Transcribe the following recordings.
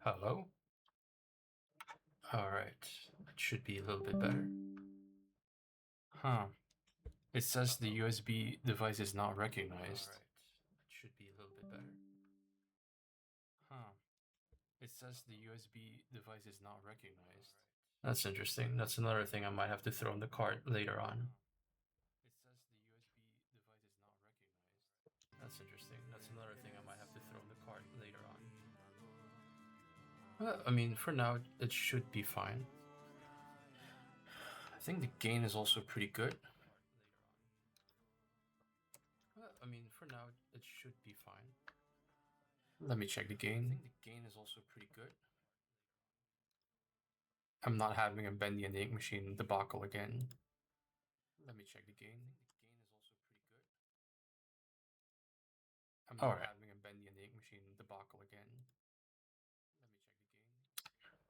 Hello? Alright. It should be a little bit better. Huh. It says the USB device is not recognized. Alright. It should be a little bit better. Huh. It says the USB device is not recognized. That's interesting. That's another thing I might have to throw in the cart later on. It says the USB device is not recognized. That's interesting. That's another thing I might have to throw in the cart later on. Well, I mean, for now, it should be fine. I think the gain is also pretty good. Well, I mean, for now, it should be fine. Let me check the gain. I think the gain is also pretty good. I'm not having a Bendy and the Ink Machine debacle again. Let me check the gain. I think the gain is also pretty good. I'm not having a Bendy and the Ink Machine debacle again. Let me check the gain.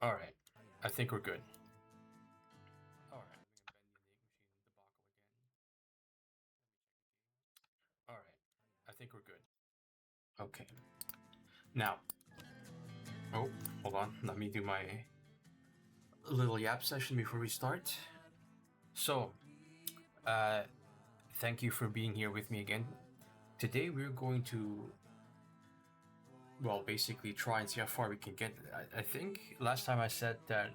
Alright. I think we're good. Alright. Alright. I think we're good. Okay. Now. Oh, hold on. Let me do my little yap session before we start. So, thank you for being here with me again. Today we're going to, well, basically try and see how far we can get. I think last time I said that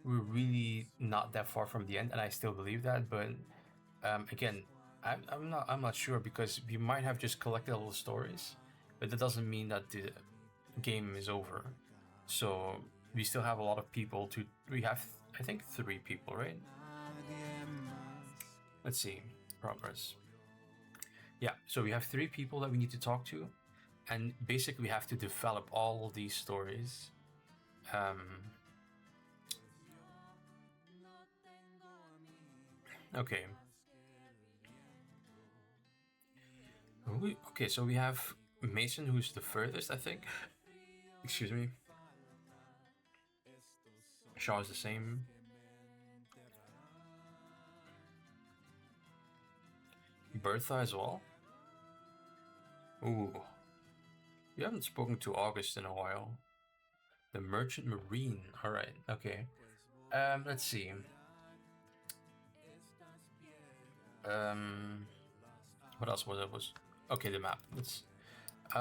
we're really not that far from the end, and I still believe that. But again, I'm not sure, because we might have just collected all the stories, but that doesn't mean that the game is over. So we still have a lot of people to. We have, I think, 3 people, right? Let's see. Progress. Yeah, so we have 3 people that we need to talk to, and basically we have to develop all of these stories. Okay. Okay, so we have Mason, who's the furthest, I think. Excuse me. Shaw is the same. Bertha as well. Ooh. We haven't spoken to August in a while. The Merchant Marine. Alright, okay. Let's see. What else was it? Okay, the map. Let's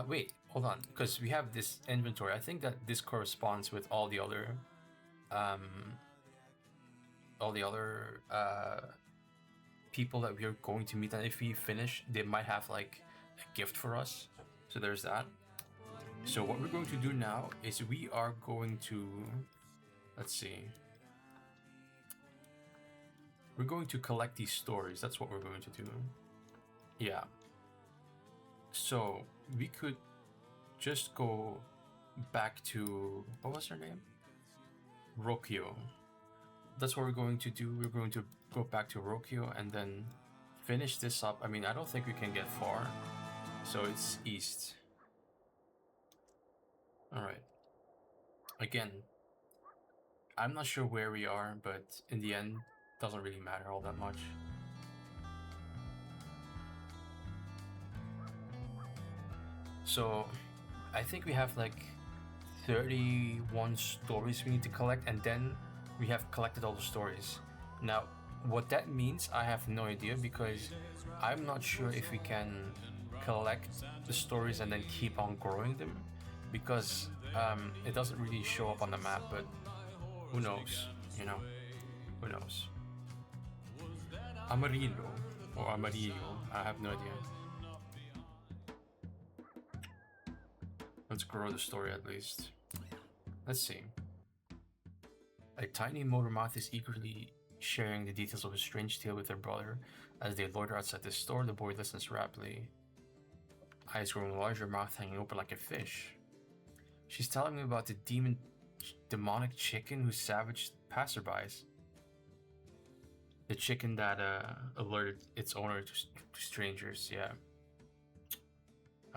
wait, hold on, because we have this inventory. I think that this corresponds with all the other people that we are going to meet, and if we finish, they might have like a gift for us. So there's that. So what we're going to do now is we are going to, let's see, we're going to collect these stories. That's what we're going to do. Yeah. So we could just go back to, what was her name? Rokio. That's what we're going to do. We're going to go back to Rokio and then finish this up. I mean, I don't think we can get far. So it's east. Alright. Again, I'm not sure where we are, but in the end, doesn't really matter all that much. So I think we have like 31 stories we need to collect, and then we have collected all the stories. Now, what that means, I have no idea, because I'm not sure if we can collect the stories and then keep on growing them, because it doesn't really show up on the map, but who knows, you know? Who knows? Amarillo, or Amarillo, I have no idea. Let's grow the story at least. Let's see. A tiny motor moth is eagerly sharing the details of a strange tale with her brother. As they loiter outside the store, the boy listens rapidly. Eyes growing larger, mouth hanging open like a fish. She's telling me about the demonic chicken who savaged passerbys. The chicken that alerted its owner to strangers, yeah.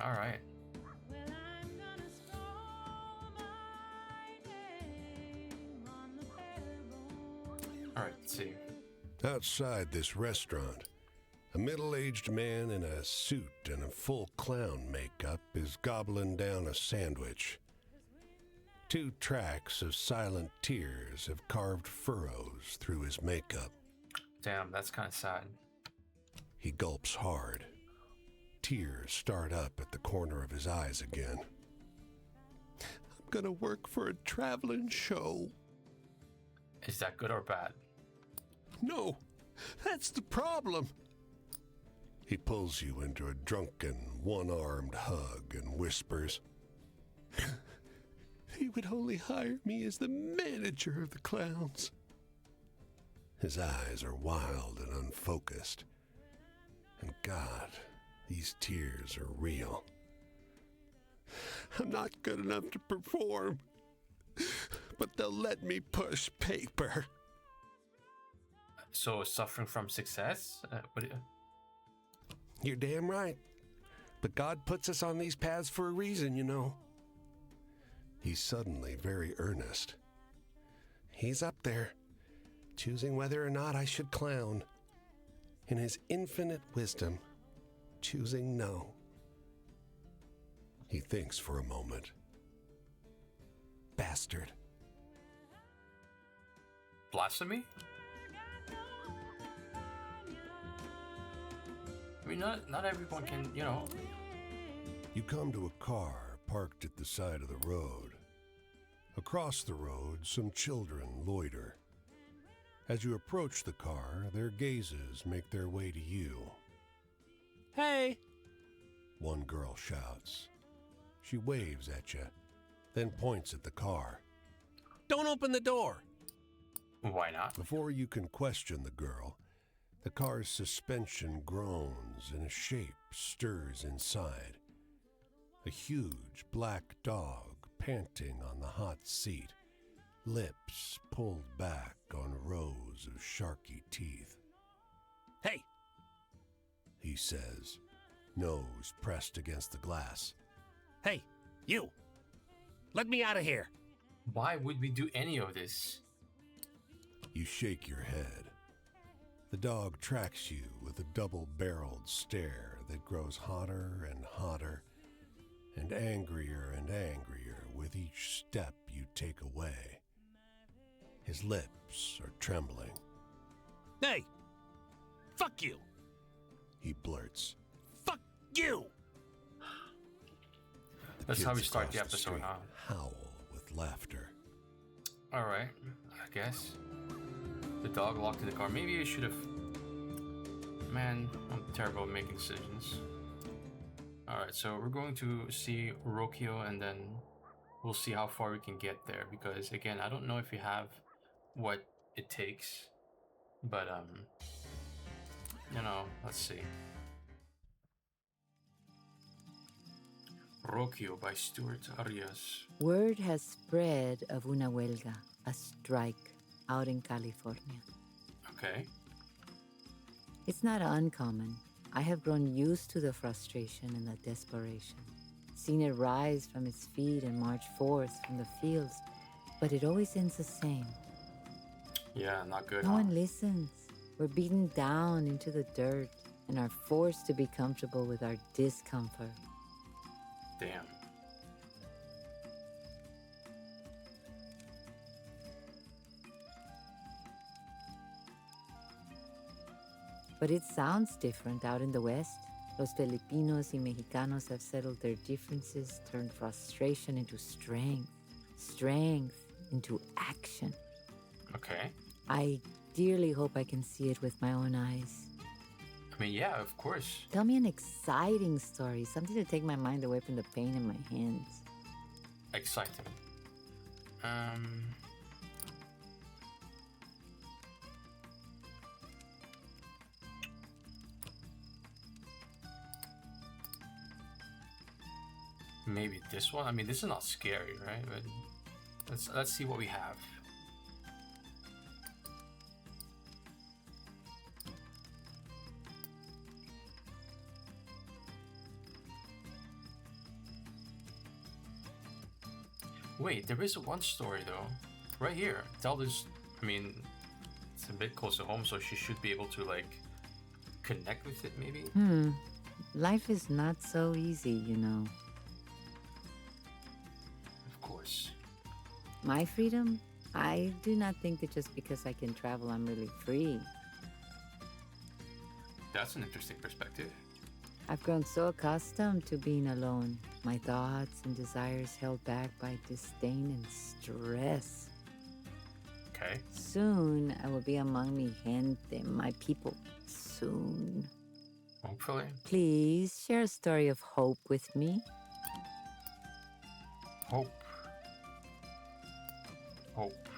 Alright. Alright, let's see. Outside this restaurant, a middle-aged man in a suit and a full clown makeup is gobbling down a sandwich. 2 tracks of silent tears have carved furrows through his makeup. Damn, that's kind of sad. He gulps hard. Tears start up at the corner of his eyes again. I'm gonna work for a traveling show. Is that good or bad? No, that's the problem. He pulls you into a drunken, one-armed hug and whispers, he would only hire me as the manager of the clowns. His eyes are wild and unfocused. And God, these tears are real. I'm not good enough to perform, but they'll let me push paper. So, suffering from success? You're damn right. But God puts us on these paths for a reason, you know. He's suddenly very earnest. He's up there, choosing whether or not I should clown. In his infinite wisdom, choosing no. He thinks for a moment. Bastard. Blasphemy? I mean, not everyone can, you know. You come to a car parked at the side of the road. Across the road, some children loiter. As you approach the car, their gazes make their way to you. Hey! One girl shouts. She waves at you, then points at the car. Don't open the door! Why not? Before you can question the girl, the car's suspension groans and a shape stirs inside. A huge black dog panting on the hot seat, lips pulled back on rows of sharky teeth. Hey! He says, nose pressed against the glass. Hey, you! Let me out of here! Why would we do any of this? You shake your head. The dog tracks you with a double-barreled stare that grows hotter and hotter and angrier with each step you take away. His lips are trembling. Hey! Fuck you! He blurts. Fuck you! That's how we Kids start the across episode, street huh? howl with laughter. Alright, I guess. The dog walked in the car. Maybe I should have... Man, I'm terrible at making decisions. Alright, so we're going to see Rokio and then we'll see how far we can get there. Because, again, I don't know if we have what it takes. But, you know, let's see. Rokio by Stuart Arias. Word has spread of una huelga, a strike, out in California. Okay. It's not uncommon. I have grown used to the frustration and the desperation. Seen it rise from its feet and march forth from the fields, but it always ends the same. Yeah, not good. No huh? one listens. We're beaten down into the dirt and are forced to be comfortable with our discomfort. Damn. But it sounds different out in the West. Los Filipinos y Mexicanos have settled their differences, turned frustration into strength, strength into action. Okay. I dearly hope I can see it with my own eyes. I mean, yeah, of course. Tell me an exciting story, something to take my mind away from the pain in my hands. Exciting. Maybe this one. I mean, this is not scary, right? But let's see what we have. Wait, there is one story though, right here. Zelda's. I mean, it's a bit close to home, so she should be able to like connect with it, maybe. Life is not so easy, you know. Of course. My freedom? I do not think that just because I can travel, I'm really free. That's an interesting perspective. I've grown so accustomed to being alone, my thoughts and desires held back by disdain and stress. Okay. Soon I will be among mi gente, my people. Soon. Hopefully. Please share a story of hope with me. Hope. Hope.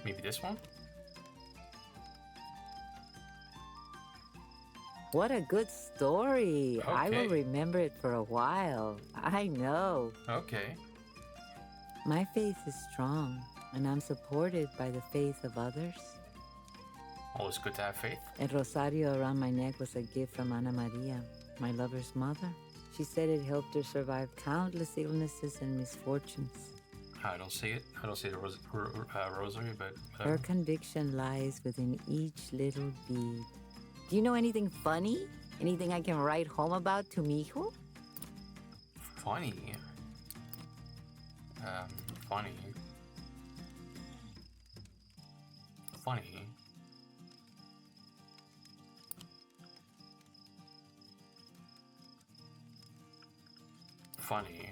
Maybe this one? What a good story. I will Okay. remember it for a while. I know. Okay. My faith is strong, and I'm supported by the faith of others. Always good to have faith. El rosario around my neck was a gift from Ana Maria, my lover's mother. She said it helped her survive countless illnesses and misfortunes. I don't see it. I don't see the rosary, but Her conviction lies within each little bead. Do you know anything funny? Anything I can write home about to Mijo? funny. Funny. Funny. Funny.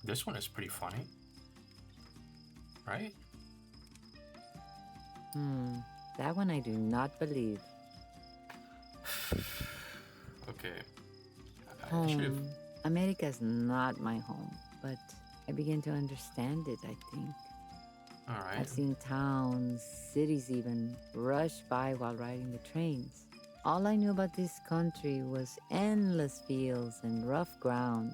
This one is pretty funny. Right? That one I do not believe. Okay. I should have. Home. America's not my home, but I begin to understand it, I think. Alright. I've seen towns, cities even, rush by while riding the trains. All I knew about this country was endless fields and rough ground.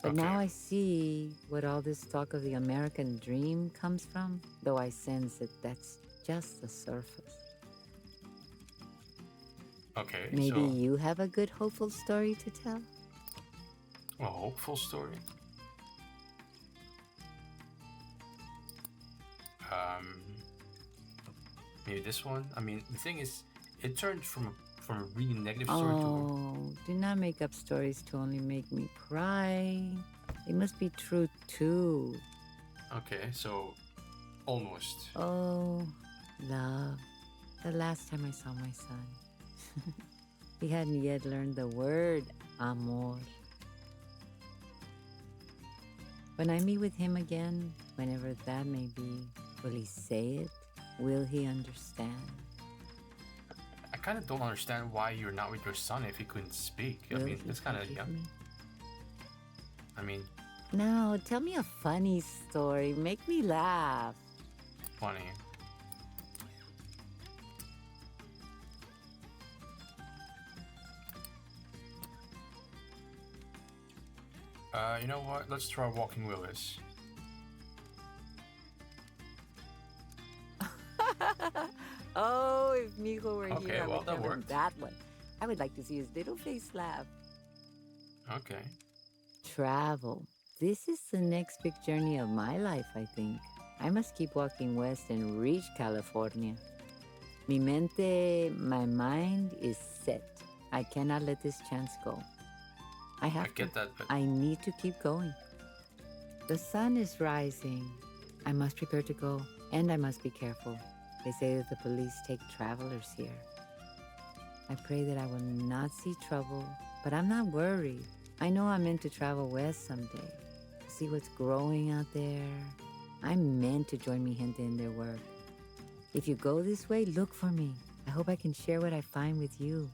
But now Okay. I see what all this talk of the American dream comes from, though I sense that that's just the surface. Okay. Maybe So, you have a good, hopeful story to tell? a hopeful story. Maybe this one. I mean, the thing is, it turned from a really negative story to Oh, do not make up stories to only make me cry. They must be true too. okay. So, almost. Oh, love. The last time I saw my son, he hadn't yet learned the word amor. When I meet with him again, whenever that may be, will he say it? Will he understand? I kind of don't understand why you're not with your son if he couldn't speak. I Will mean, he it's kind of forgive young. me? I mean, Now, tell me a funny story. Make me laugh. funny. You know what? Let's try Walking Willis. Oh, if Mijo were Okay, here, I well, would that tell him worked. that one. I would like to see his little face laugh. Okay. Travel. This is the next big journey of my life, I think. I must keep walking west and reach California. Mi mente, my mind is set. I cannot let this chance go. I I have get to. that, but I need to keep going. The sun is rising. I must prepare to go, and I must be careful. They say that the police take travelers here. I pray that I will not see trouble, but I'm not worried. I know I'm meant to travel west someday, to see what's growing out there. I'm meant to join mi gente in their work. If you go this way, look for me. I hope I can share what I find with you.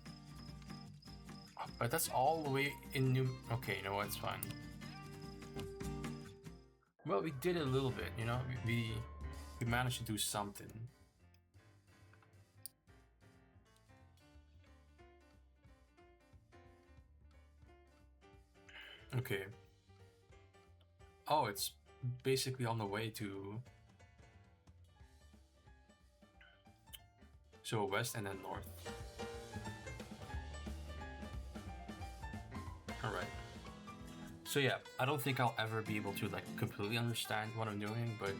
that's all the way in New. Okay, you know what? It's fine. Well, we did a little bit. You know, we managed to do something. Okay. Oh, it's basically on the way to. So west and then north. Alright. So yeah, I don't think I'll ever be able to like completely understand what I'm doing, but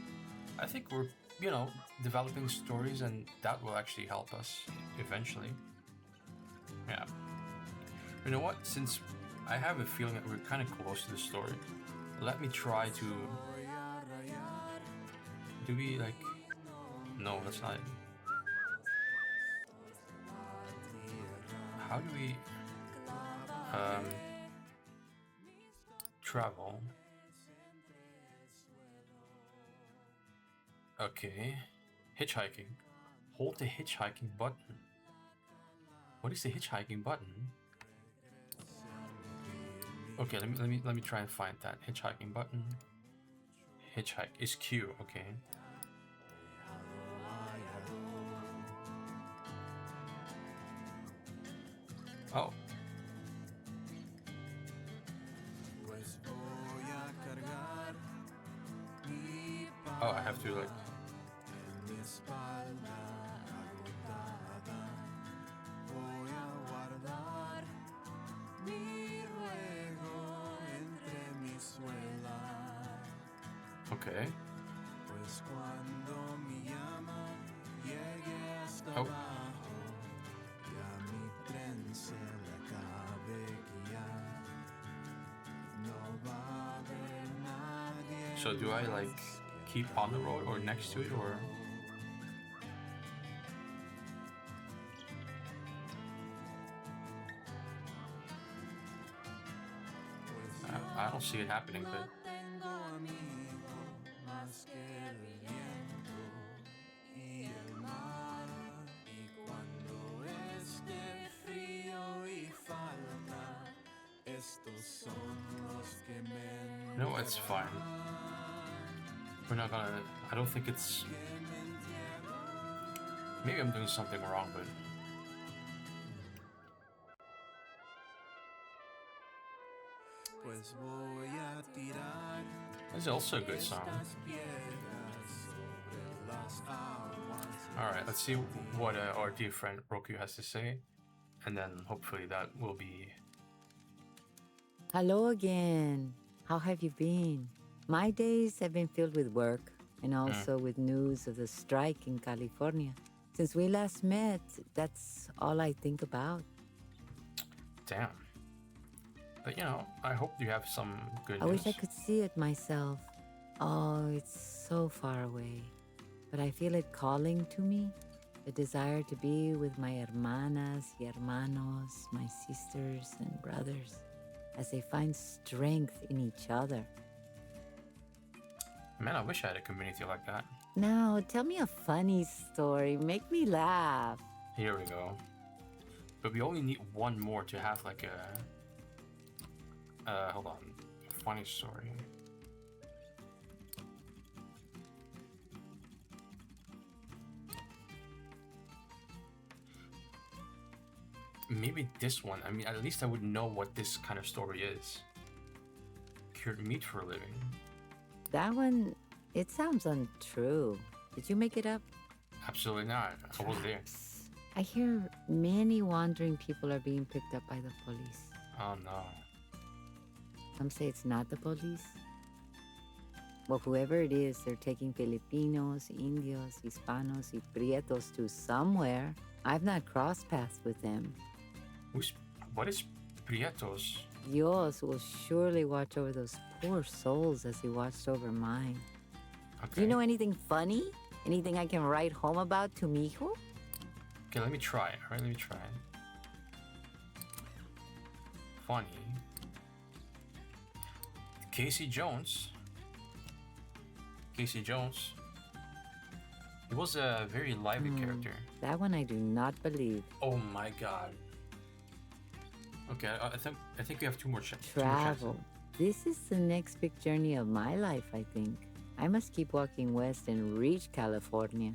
I think we're, you know, developing stories and that will actually help us eventually. Yeah. You know what? Since I have a feeling that we're kind of close to the story, let me try to. Do we like? No, that's not it. How do we travel? Okay, hitchhiking. Hold the hitchhiking button. What is the hitchhiking button? Okay, let me try and find that hitchhiking button. Hitchhike is Q. Okay. Oh. Oh, I have to like. Okay. Oh. So do I like keep on the road or next to it or? I don't see it happening, but. No, it's fine. We're not gonna. I don't think it's. Maybe I'm doing something wrong, but. This is also a good song. Alright, let's see what our dear friend Roku has to say, and then hopefully that will be. Hello again. How have you been? My days have been filled with work and also with news of the strike in California. Since we last met, that's all I think about. Damn. But you know, I hope you have some good I news. wish I could see it myself. Oh, it's so far away. But I feel it calling to me. The desire to be with my hermanas y hermanos, my sisters and brothers, as they find strength in each other. Man, I wish I had a community like that. Now, tell me a funny story. Make me laugh. Here we go. But we only need one more to have like a... hold on. Funny story. Maybe this one. I mean, at least I would know what this kind of story is. Cured meat for a living. That one, it sounds untrue. Did you make it up? Absolutely not. I was there. Traps. I hear many wandering people are being picked up by the police. Oh no. Some say it's not the police. Well, whoever it is, they're taking Filipinos, Indios, Hispanos, y Prietos to somewhere. I've not crossed paths with them. What is Prietos? Dios will surely watch over those poor souls as he watched over mine. Okay. Do you know anything funny? Anything I can write home about to mi hijo? Okay, let me try. Alright, let me try. Funny. Casey Jones. Casey Jones. He was a very lively character. That one I do not believe. Oh my god. Okay, I think we have two more chances. Travel. This is the next big journey of my life, I think. I must keep walking west and reach California.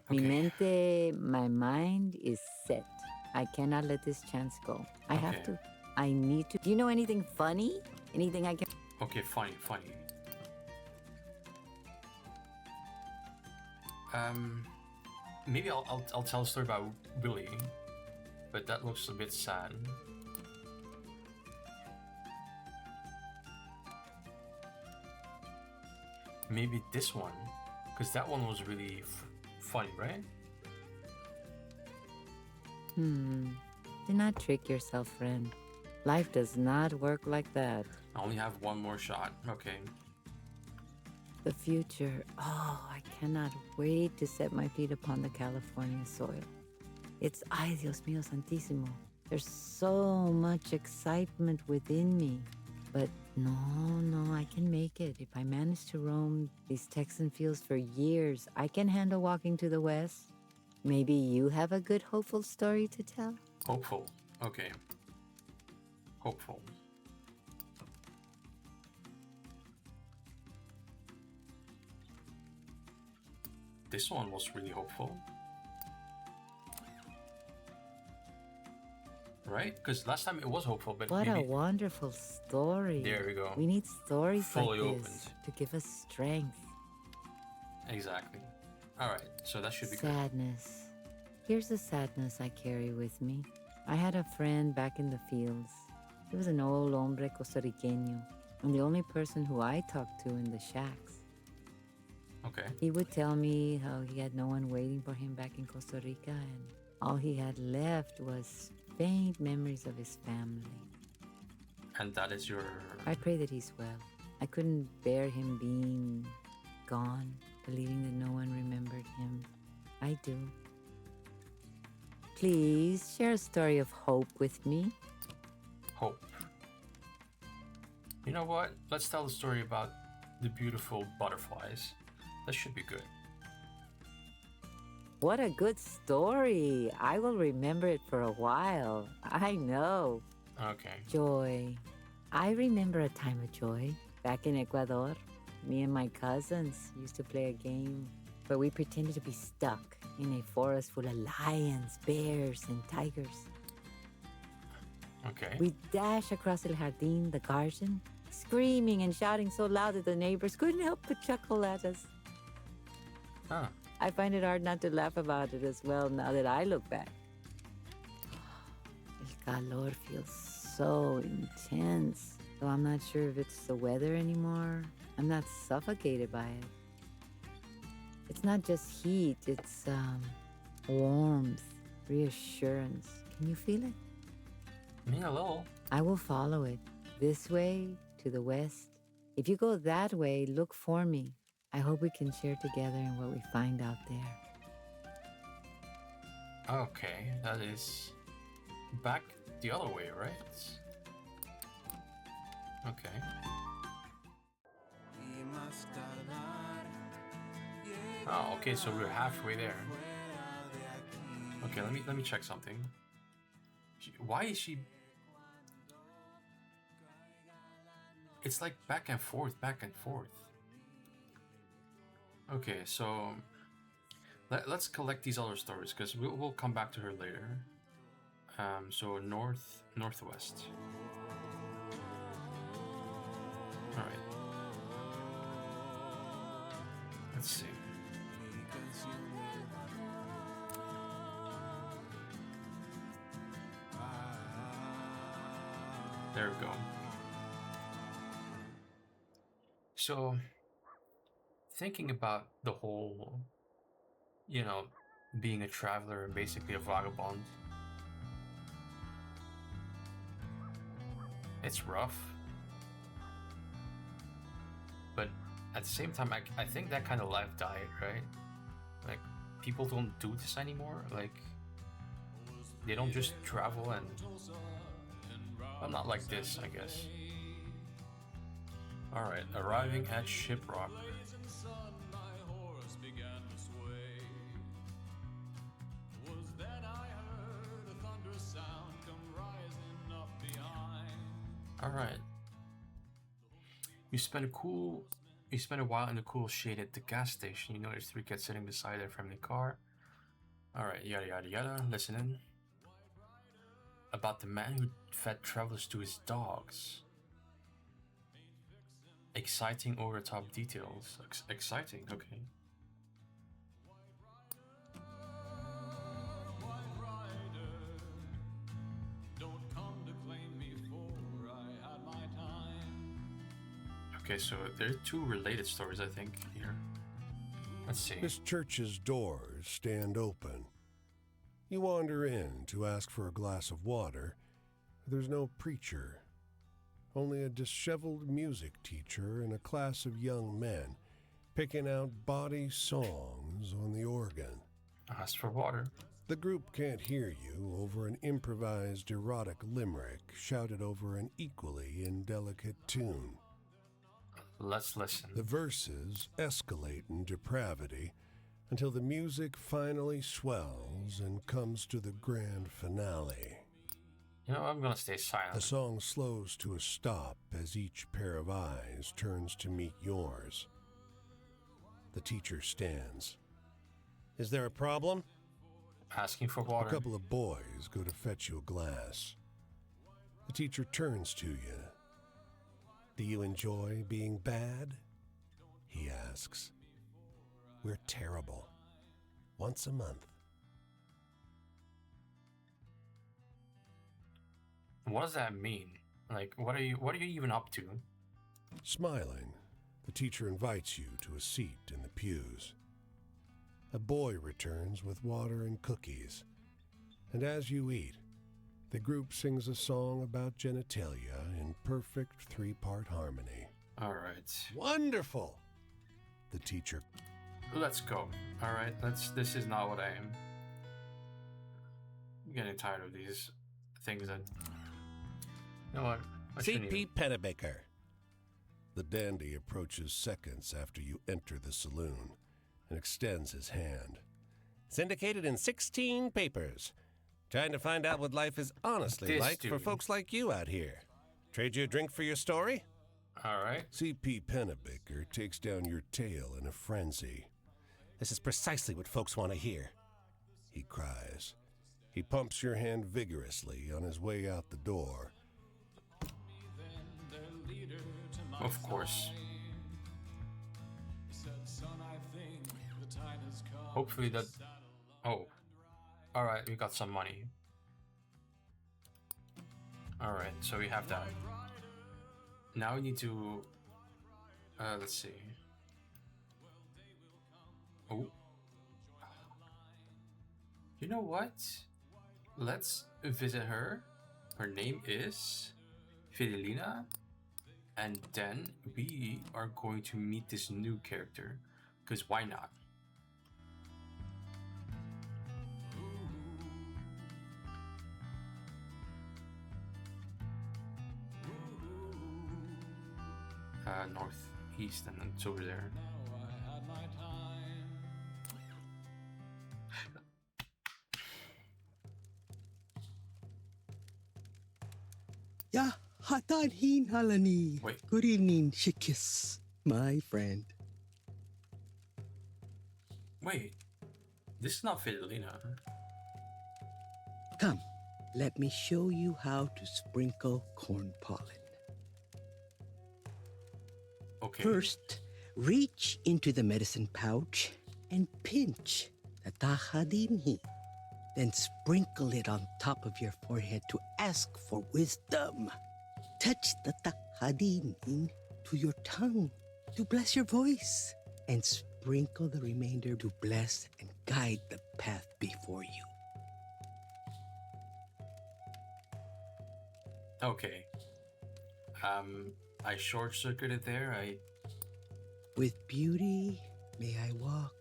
Mi Okay. mente, my mind is set. I cannot let this chance go. I have Okay. to. I need to. Do you know anything funny? Anything I can... Okay, funny. Maybe I'll tell a story about Willie, but that looks a bit sad. Maybe this one, because that one was really funny, right? Do not trick yourself, friend. Life does not work like that. I only have one more shot. Okay. The future. Oh, I cannot wait to set my feet upon the California soil. It's ay Dios mío santísimo. There's so much excitement within me. But no, I can make it. If I manage to roam these Texan fields for years, I can handle walking to the west. Maybe you have a good hopeful story to tell? Hopeful. Okay. Hopeful. This one was really hopeful. Right? Because last time it was hopeful, but What maybe... a wonderful story. There we go. We need stories Fully like opened. this to give us strength. Exactly. Alright, so that should be good. Sadness. Here's the sadness I carry with me. I had a friend back in the fields. He was an old hombre costarriqueño, and the only person who I talked to in the shacks. Okay. He would tell me how he had no one waiting for him back in Costa Rica, and all he had left was faint memories of his family. And that is your... I pray that he's well. I couldn't bear him being gone, believing that no one remembered him. I do. Please share a story of hope with me. hope. You know what? Let's tell the story about the beautiful butterflies. That should be good. What a good story. I will remember it for a while. I know. Okay. Joy. I remember a time of joy. Back in Ecuador, me and my cousins used to play a game where we pretended to be stuck in a forest full of lions, bears, and tigers. Okay. We'd dash across El Jardín, the garden, screaming and shouting so loud that the neighbors couldn't help but chuckle at us. Huh. I find it hard not to laugh about it as well now that I look back. El calor feels so intense, though I'm not sure if it's the weather anymore. I'm not suffocated by it. It's not just heat, it's warmth, reassurance. Can you feel it? Me a little. I will follow it. This way, to the west. If you go that way, look for me. I hope we can share together in what we find out there. Okay, that is back the other way, right? Okay. Oh, okay, so we're halfway there. Okay, let me check something. Why is she? It's like back and forth, back and forth. Okay, so let's collect these other stories because we'll come back to her later. So northwest. All right. Let's see. There we go. So, thinking about the whole, being a traveler and basically a vagabond, it's rough. But at the same time, I think that kind of life died, right? Like, people don't do this anymore. Like, they don't just travel and... I'm not like this, I guess. Alright, arriving at Shiprock. Alright. You spend a while in the cool shade at the gas station. You notice 3 kids sitting beside their friendly car. Alright, yada yada yada, listen in. About the man who fed travelers to his dogs. Exciting over-the-top details. Exciting, okay. Okay, so there are 2 related stories, I think, here. Let's see. This church's doors stand open. You wander in to ask for a glass of water. There's no preacher, only a disheveled music teacher and a class of young men picking out bawdy songs on the organ. Ask for water. The group can't hear you over an improvised erotic limerick shouted over an equally indelicate tune. Let's listen. The verses escalate in depravity until the music finally swells and comes to the grand finale. You know, I'm gonna stay silent. The song slows to a stop as each pair of eyes turns to meet yours. The teacher stands. Is there a problem? Asking for A water. couple of boys go to fetch you a glass. The teacher turns to you. Do you enjoy being bad? He asks. We're terrible. Once a month. What does that mean? Like, what are you even up to? Smiling, the teacher invites you to a seat in the pews. A boy returns with water and cookies, and as you eat, the group sings a song about genitalia in perfect three-part harmony. All right. Wonderful! The teacher. Let's go. All right. This is not what I am. I'm getting tired of these things that. You know what? I shouldn't C.P. even- Pennebaker. The dandy approaches seconds after you enter the saloon and extends his hand. Syndicated in 16 papers. Trying to find out what life is honestly This like for dude. folks like you out here. Trade you a drink for your story? All right. C.P. Pennebaker takes down your tail in a frenzy. This is precisely what folks want to hear, he cries. He pumps your hand vigorously on his way out the door. Of course. Hopefully that. Oh. All right. We got some money. All right. So we have that. Now we need to. Let's see. Oh. You know what? Let's visit her. Her name is Fidelina. And then we are going to meet this new character. Because why not? Northeast, and then it's over there. Ya Hatanhin Halani. Wait. Good evening, Shikis, my friend. Wait, this is not Fidelina. Come, let me show you how to sprinkle corn pollen. Okay. First, reach into the medicine pouch and pinch the tahadinhi. Then sprinkle it on top of your forehead to ask for wisdom. Touch the tahadinhi to your tongue to bless your voice. And sprinkle the remainder to bless and guide the path before you. Okay. I short circuited there. With beauty may I walk.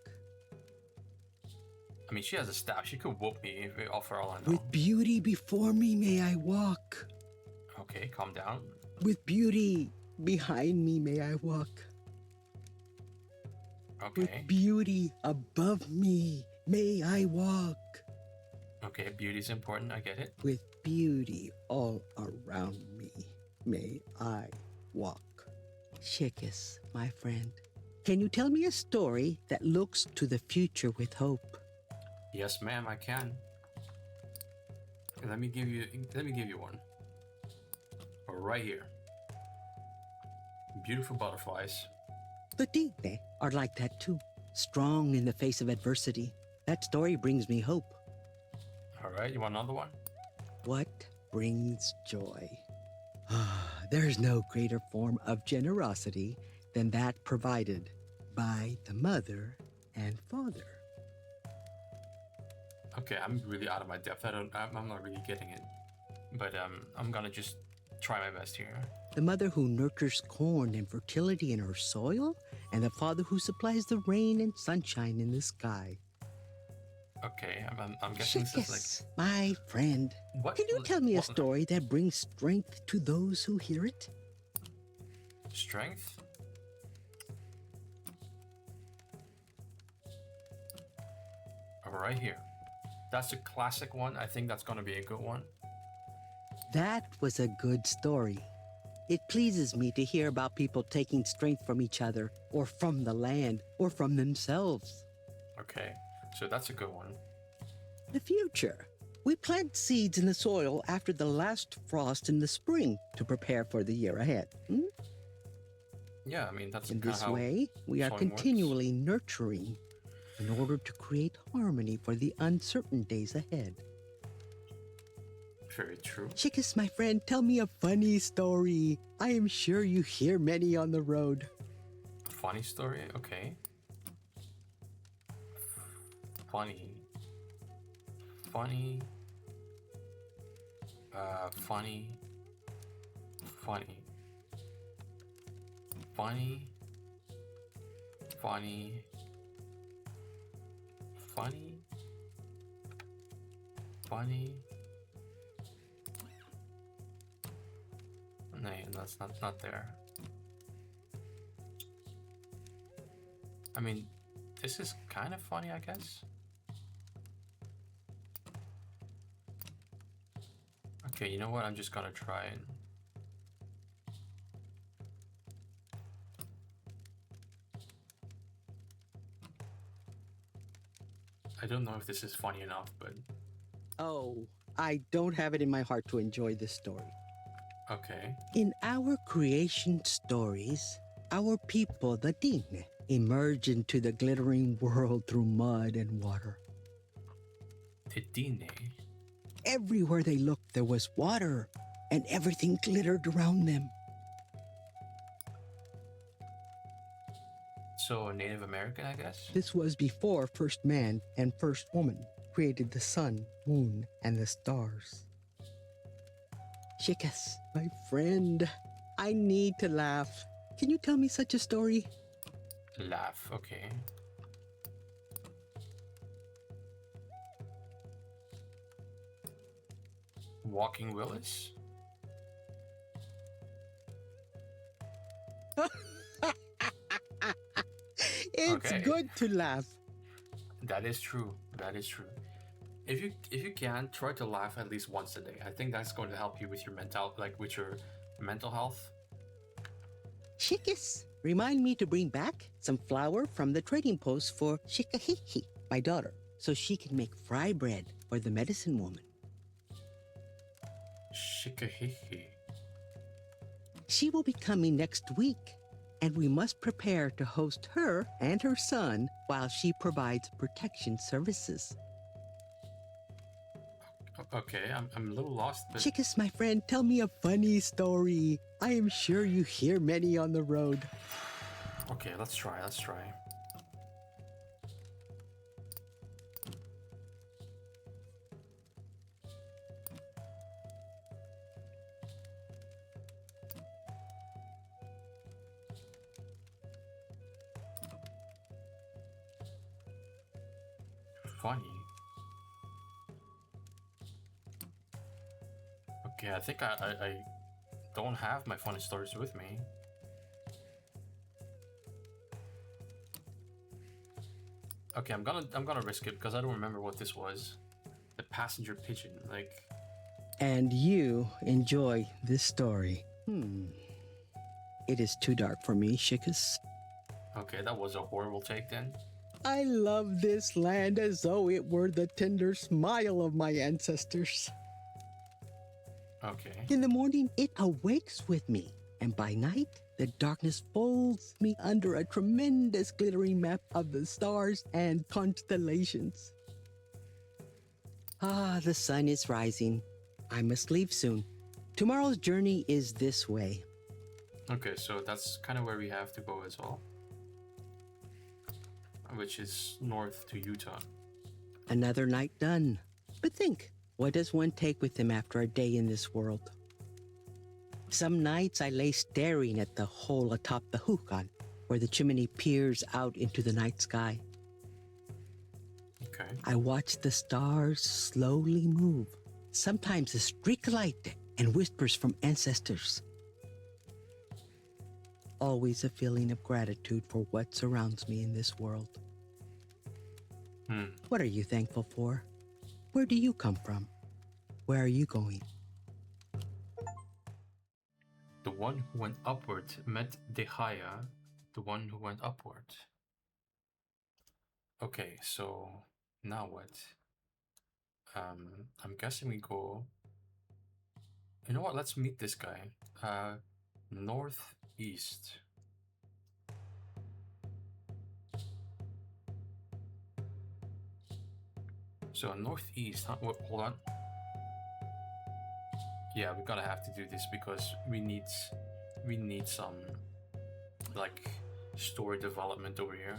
I mean, she has a staff. She could whoop me for all I know. With beauty before me may I walk. Okay, calm down. With beauty behind me may I walk. With Okay. beauty above me may I walk. Okay, beauty's important. I get it. With beauty all around me may I walk. Shikis, my friend, can you tell me a story that looks to the future with hope? Yes, ma'am, I can. Let me give you one. Right here. Beautiful butterflies. The Tigre are like that too, strong in the face of adversity. That story brings me hope. All right, you want another one? What brings joy? There's no greater form of generosity than that provided by the mother and father. Okay, I'm really out of my depth. I'm not really getting it. But I'm gonna just try my best here. The mother who nurtures corn and fertility in her soil, and the father who supplies the rain and sunshine in the sky. Okay, I'm guessing this is like Chicas, my friend, what? can you tell me a what- story that brings strength to those who hear it? Strength? Right here. That's a classic one. I think that's gonna be a good one. That was a good story. It pleases me to hear about people taking strength from each other, or from the land, or from themselves. Okay, so that's a good one. The future. We plant seeds in the soil after the last frost in the spring to prepare for the year ahead. Yeah, I mean that's In kinda this how way, we are sowing works. continually nurturing in order to create harmony for the uncertain days ahead. Very true. Chicas, my friend, tell me a funny story. I am sure you hear many on the road. Funny story? Okay. Funny. Funny. Funny. Funny. Funny. Funny. Funny. Funny. No, that's not there. I mean, this is kind of funny, I guess. Okay, you know what? I'm just gonna try and... I don't know if this is funny enough, but Oh, I don't have it in my heart to enjoy this story. okay. In our creation stories, our people, the Dine, emerge into the glittering world through mud and water. Tedine. Everywhere they looked, there was water, and everything glittered around them. So a Native American, I guess? This was before first man and first woman created the sun, moon, and the stars. Chicas, my friend, I need to laugh. Can you tell me such a story? Laugh, okay. Walking Willis? It's Okay. good to laugh. That is true. That is true. If you can, try to laugh at least once a day. I think that's going to help you with your mental health. Chicas, remind me to bring back some flour from the trading post for Shikahihi, my daughter, so she can make fry bread for the medicine woman. Shikahihi. She will be coming next week, and we must prepare to host her and her son while she provides protection services. Okay, I'm a little lost, but Chicas, my friend, tell me a funny story. I am sure you hear many on the road. okay, let's try. Funny. Okay, I think I don't have my funny stories with me. Okay, I'm gonna risk it because I don't remember what this was. The passenger pigeon, like And you enjoy this story. It is too dark for me, Chicas. okay, that was a horrible take then. I love this land as though it were the tender smile of my ancestors. Okay. In the morning, it awakes with me, and by night, the darkness folds me under a tremendous glittering map of the stars and constellations. Ah, the sun is rising. I must leave soon. Tomorrow's journey is this way. Okay, so that's kind of where we have to go as well. Which is north to Utah. Another night done. But think, what does one take with him after a day in this world? Some nights I lay staring at the hole atop the hookah, where the chimney peers out into the night sky. Okay. I watch the stars slowly move, sometimes a streak of light and whispers from ancestors. Always a feeling of gratitude for what surrounds me in this world. What are you thankful for? Where do you come from? Where are you going? The one who went upward met Dehaya, the one who went upward. Okay, so now what? I'm guessing we go. You know what? Let's meet this guy. Northeast. So northeast, huh? Wait, hold on. Yeah, we're gonna have to do this because we need some like story development over here.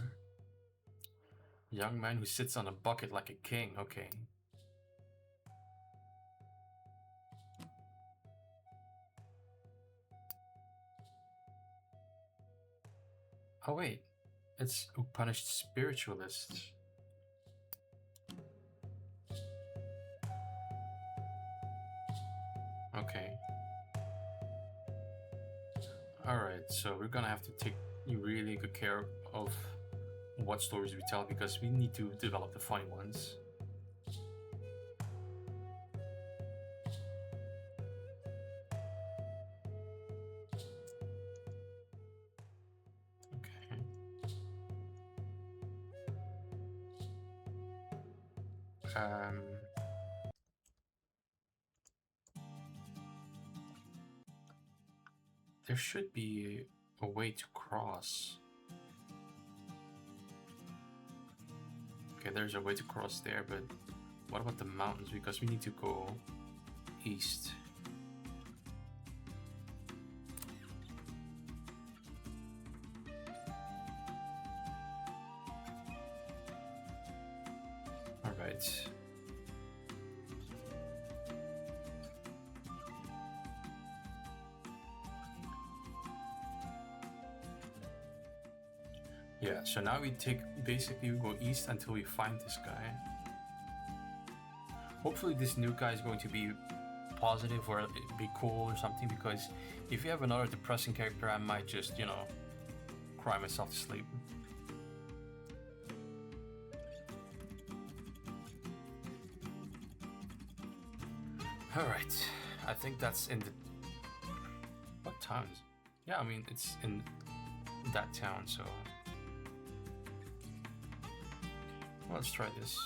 Young man who sits on a bucket like a king. Okay. Oh wait, it's who punished spiritualists. Okay. Alright, so we're gonna have to take really good care of what stories we tell because we need to develop the funny ones. Okay. There should be a way to cross. Okay, there's a way to cross there, but what about the mountains? Because we need to go east. All right. Yeah, so now we basically we go east until we find this guy. Hopefully this new guy is going to be positive or be cool or something, because if you have another depressing character, I might just, you know, cry myself to sleep. Alright, I think that's in the... What town is it? Yeah, I mean, it's in that town, so... Well, let's try this.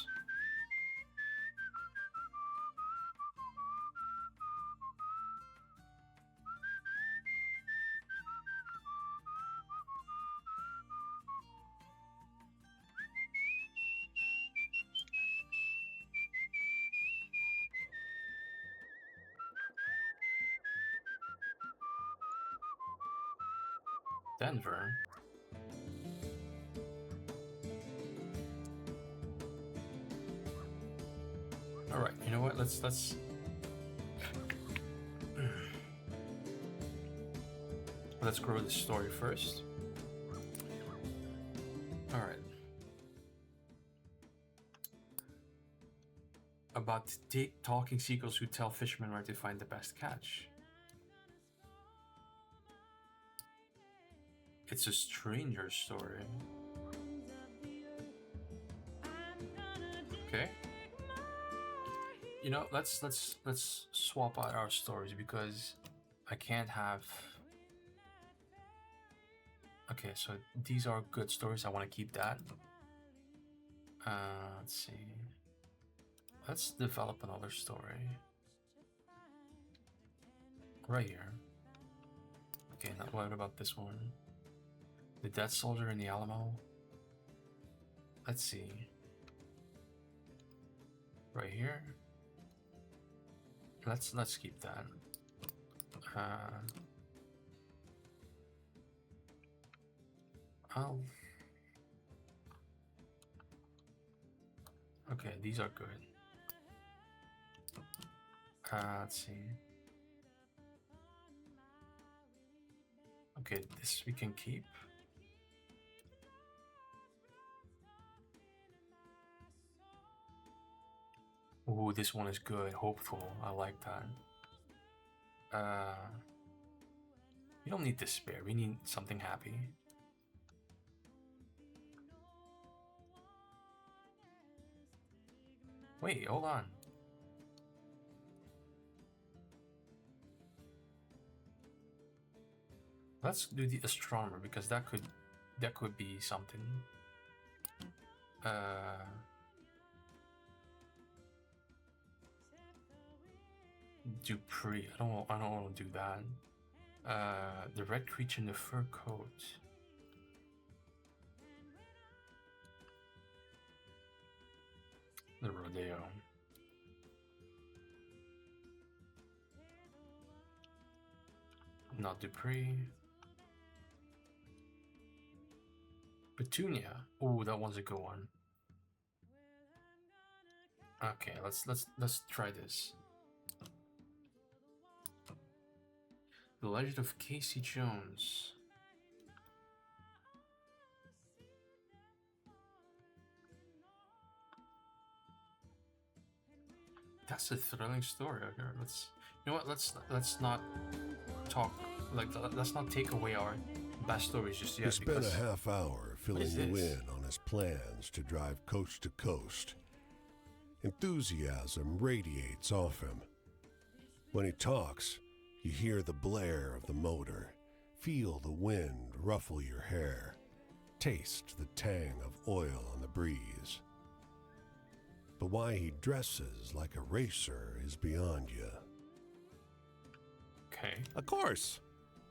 Denver. All right, you know what? Let's let's grow the story first. All right. About talking seagulls who tell fishermen where to find the best catch. It's a stranger story. Okay. You know, let's swap out our stories because I can't have. Okay, so these are good stories. I want to keep that. Let's see. Let's develop another story. Right here. Okay, now what about this one? The dead soldier in the Alamo. Let's see. Right here. Let's keep that. Okay, these are good. Let's see. Okay, this we can keep. Ooh, this one is good. Hopeful. I like that. We don't need despair. We need something happy. Wait, hold on. Let's do the astronomer because that could be something. Dupree. I don't want to do that. The red creature in the fur coat. The rodeo. Not Dupree. Petunia. Oh, that one's a good one. Okay, let's try this. The Legend of Casey Jones. That's a thrilling story. Okay, you know what? Let's not talk like let's not take away our best stories just yet. He spent because a half hour filling is you this? in on his plans to drive coast to coast. Enthusiasm radiates off him. When he talks, you hear the blare of the motor, feel the wind ruffle your hair, taste the tang of oil on the breeze. But why he dresses like a racer is beyond you. Okay. Of course.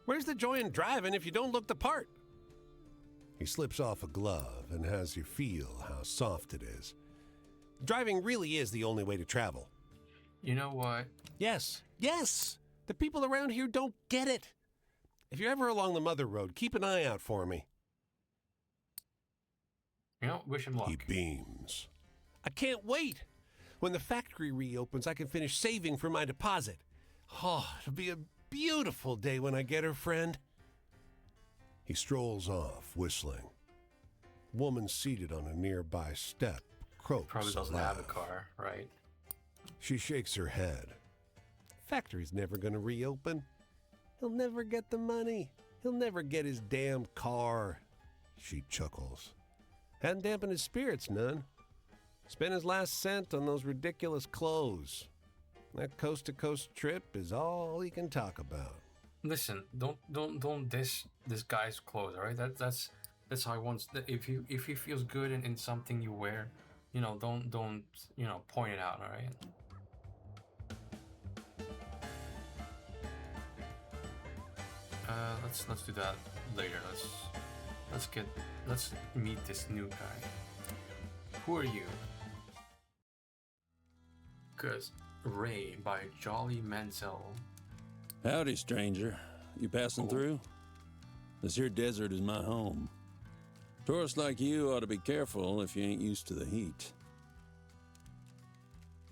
Where's the joy in driving if you don't look the part? He slips off a glove and has you feel how soft it is. Driving really is the only way to travel. You know what? Yes. The people around here don't get it. If you're ever along the Mother Road, keep an eye out for me. You know, wish him luck. He beams. I can't wait. When the factory reopens, I can finish saving for my deposit. Oh, it'll be a beautiful day when I get her, friend. He strolls off, whistling. Woman seated on a nearby step croaks Probably a doesn't have a laugh. car, right? She shakes her head. Factory's never gonna reopen. He'll never get the money. He'll never get his damn car. She chuckles. Hadn't dampened his spirits none. Spent his last cent on those ridiculous clothes. That coast-to-coast trip is all he can talk about. Listen, don't diss this guy's clothes, all right? That's how he wants. If he feels good in something you wear, you know, don't point it out, all right? Let's do that later. Let's meet this new guy. Who are you? Cause Ray by Jolly Menzel. Howdy, stranger. You passing through? This here desert is my home. Tourists like you ought to be careful if you ain't used to the heat.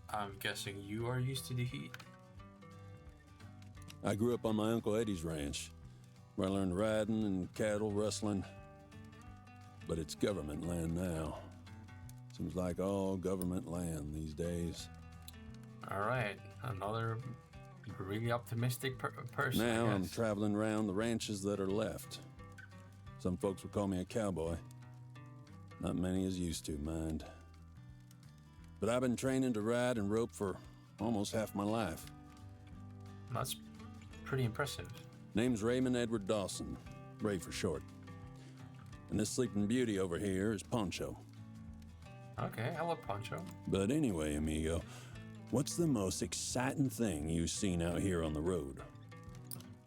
I'm guessing you are used to the heat. I grew up on my Uncle Eddie's ranch, where I learned riding and cattle rustling. But it's government land now. Seems like all government land these days. All right, another really optimistic person. Now I I'm guess. traveling around the ranches that are left. Some folks would call me a cowboy. Not many is used to, mind. But I've been training to ride and rope for almost half my life. That's pretty impressive. Name's Raymond Edward Dawson, Ray for short. And this sleeping beauty over here is Poncho. Okay, I love Poncho. But anyway, amigo, what's the most exciting thing you've seen out here on the road?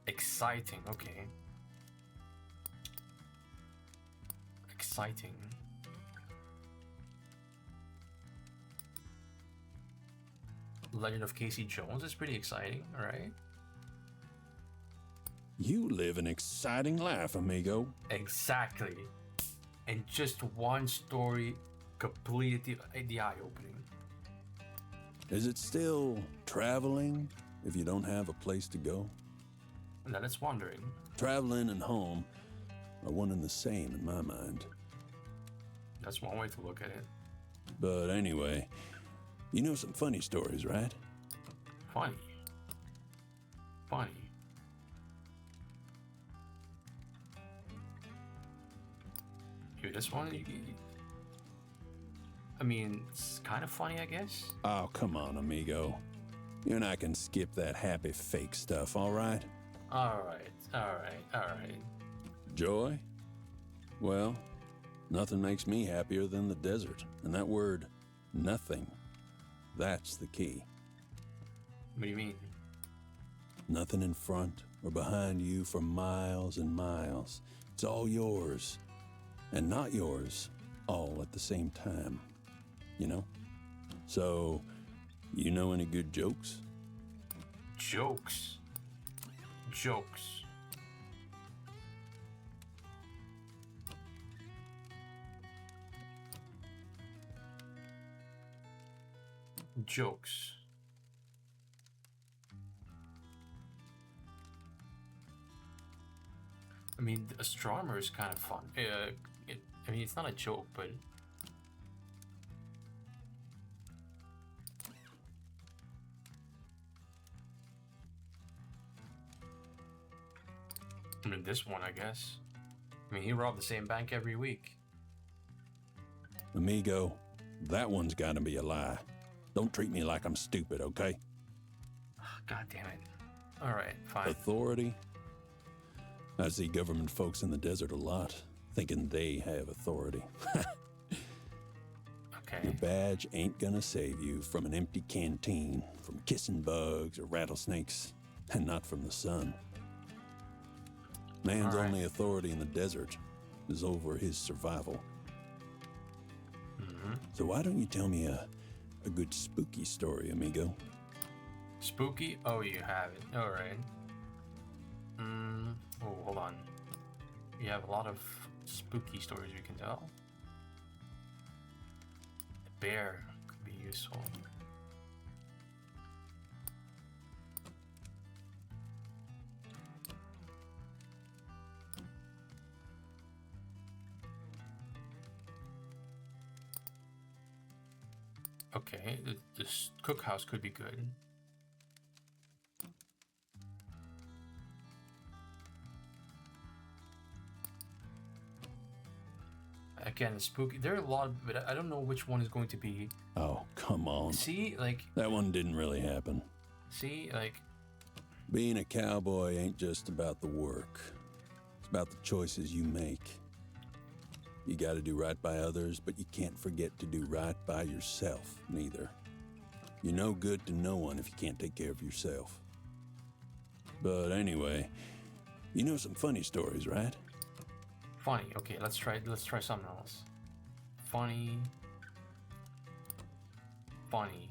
Exciting, okay. Exciting. Legend of Casey Jones is pretty exciting, right? You live an exciting life, amigo. Exactly. And just one story completely the eye opening. Is it still traveling if you don't have a place to go? And then it's wandering. Traveling and home are one and the same in my mind. That's one way to look at it. But anyway, you know some funny stories, right? Funny. Funny. Dude, this one, I mean, it's kind of funny, I guess. Oh, come on, amigo. You and I can skip that happy fake stuff, all right? Alright. Joy? Well, nothing makes me happier than the desert. And that word, nothing, that's the key. What do you mean? Nothing in front or behind you for miles and miles. It's all yours. And not yours, all at the same time. You know? So, you know any good jokes? Jokes. I mean, the astronomer is kind of fun. I mean, it's not a joke, but I mean, this one, I guess. I mean, he robbed the same bank every week. Amigo, that one's gotta be a lie. Don't treat me like I'm stupid, okay? God damn it. Alright, fine. Authority? I see government folks in the desert a lot, thinking they have authority. Okay. Your badge ain't gonna save you from an empty canteen, from kissing bugs or rattlesnakes, and not from the sun. Man's All right. only authority in the desert is over his survival. Mm-hmm. So why don't you tell me a good spooky story, amigo? Spooky? Oh, you have it. Alright. Oh, hold on. You have a lot of spooky stories you can tell. A bear could be useful. Okay, this cookhouse could be good. Again, spooky. There are a lot, but I don't know which one is going to be. Oh, come on. See, like, That one didn't really happen. like, Being a cowboy ain't just about the work. It's about the choices you make. You gotta do right by others, but you can't forget to do right by yourself, neither. You're no good to no one if you can't take care of yourself. But anyway, you know some funny stories, right? funny. Okay, let's try something else. Funny. Funny.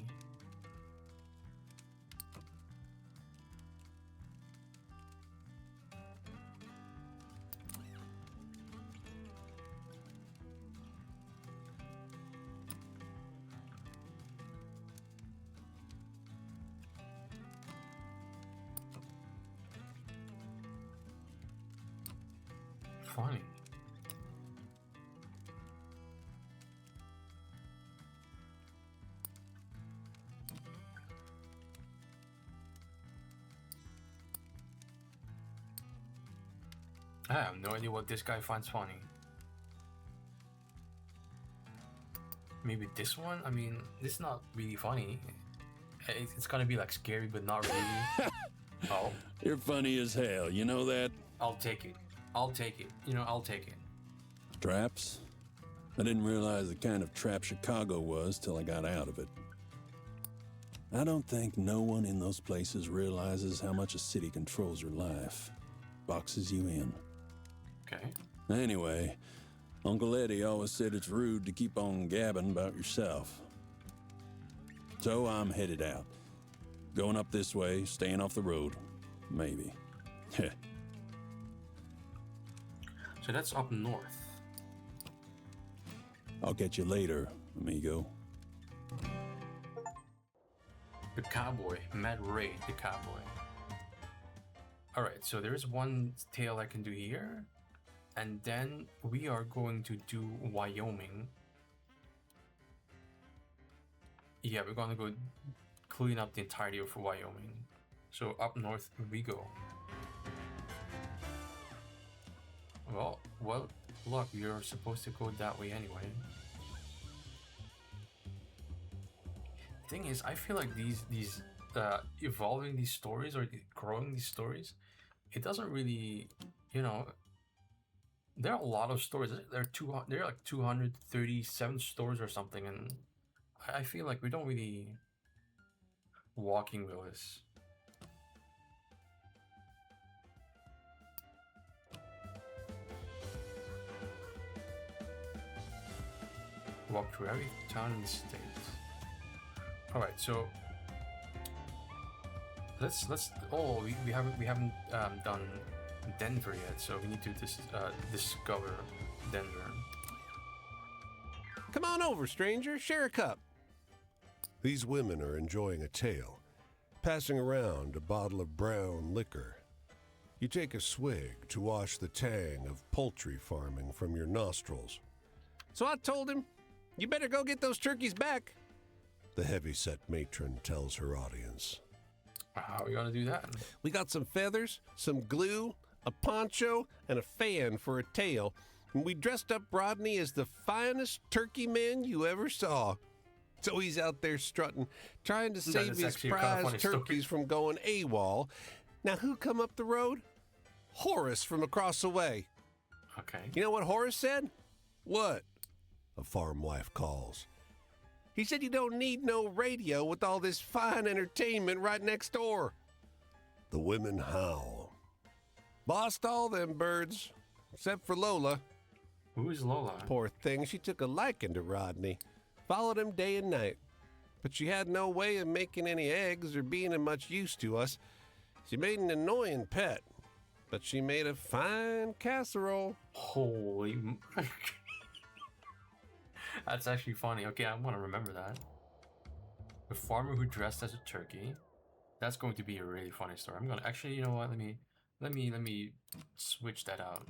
I have no idea what this guy finds funny. Maybe this one? I mean, this is not really funny. It's gonna be like scary, but not really. Oh, You're funny as hell, you know that? I'll take it. I'll take it. I'll take it. Traps? I didn't realize the kind of trap Chicago was till I got out of it. I don't think no one in those places realizes how much a city controls your life. Boxes you in. Okay. Anyway, Uncle Eddie always said it's rude to keep on gabbing about yourself. So I'm headed out. Going up this way, staying off the road. Maybe. Heh. So that's up north. I'll catch you later, amigo. The cowboy, Matt Ray, the cowboy. Alright, so there's one tale I can do here. And then we are going to do Wyoming. Yeah, we're gonna go clean up the entirety of Wyoming. So up north we go. Well, look, you're supposed to go that way anyway. Thing is, I feel like these evolving these stories or growing these stories, it doesn't really, you know, there are a lot of stories. There are like 237 stories or something, and I feel like we don't really walking Willis. Walk through every town in the state. All right, so let's. Oh, we haven't done Denver yet, so we need to discover Denver. Come on over, stranger. Share a cup. These women are enjoying a tale, passing around a bottle of brown liquor. You take a swig to wash the tang of poultry farming from your nostrils. So I told him, you better go get those turkeys back. The heavy-set matron tells her audience. How are we gonna do that? We got some feathers, some glue, a poncho, and a fan for a tail. And we dressed up Rodney as the finest turkey man you ever saw. So he's out there strutting, trying to save is his actually a kind of prize funny story. turkeys from going AWOL. Now, who come up the road? Horace from across the way. Okay. You know what Horace said? What? A farm wife calls. He said you don't need no radio with all this fine entertainment right next door. The women howl. Lost all them birds, except for Lola. Who is Lola? Poor thing, she took a liking to Rodney. Followed him day and night. But she had no way of making any eggs or being of much use to us. She made an annoying pet, but she made a fine casserole. Holy. That's actually funny. Okay, I want to remember that. The farmer who dressed as a turkey. That's going to be a really funny story. I'm gonna actually, you know what? Let me switch that out.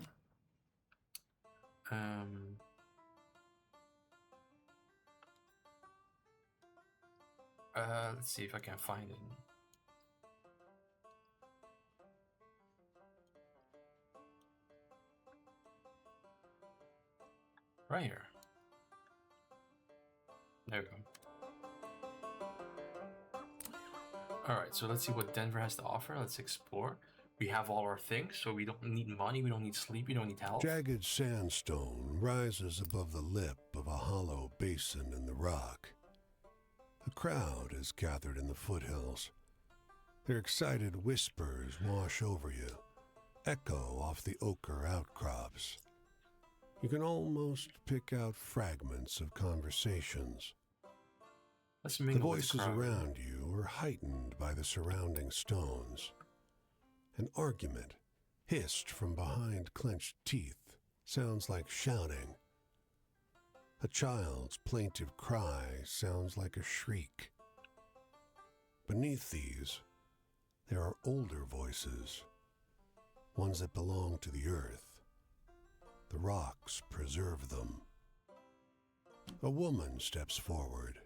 Let's see if I can find it. Right here. There we go. Alright, so let's see what Denver has to offer. Let's explore. We have all our things, so we don't need money, we don't need sleep, we don't need health. Jagged sandstone rises above the lip of a hollow basin in the rock. A crowd is gathered in the foothills. Their excited whispers wash over you, echo off the ochre outcrops. You can almost pick out fragments of conversations. Let's The mingle with the voices crowd. around you are heightened by the surrounding stones. An argument, hissed from behind clenched teeth, sounds like shouting. A child's plaintive cry sounds like a shriek. Beneath these, there are older voices, ones that belong to the earth. The rocks preserve them. A woman steps forward.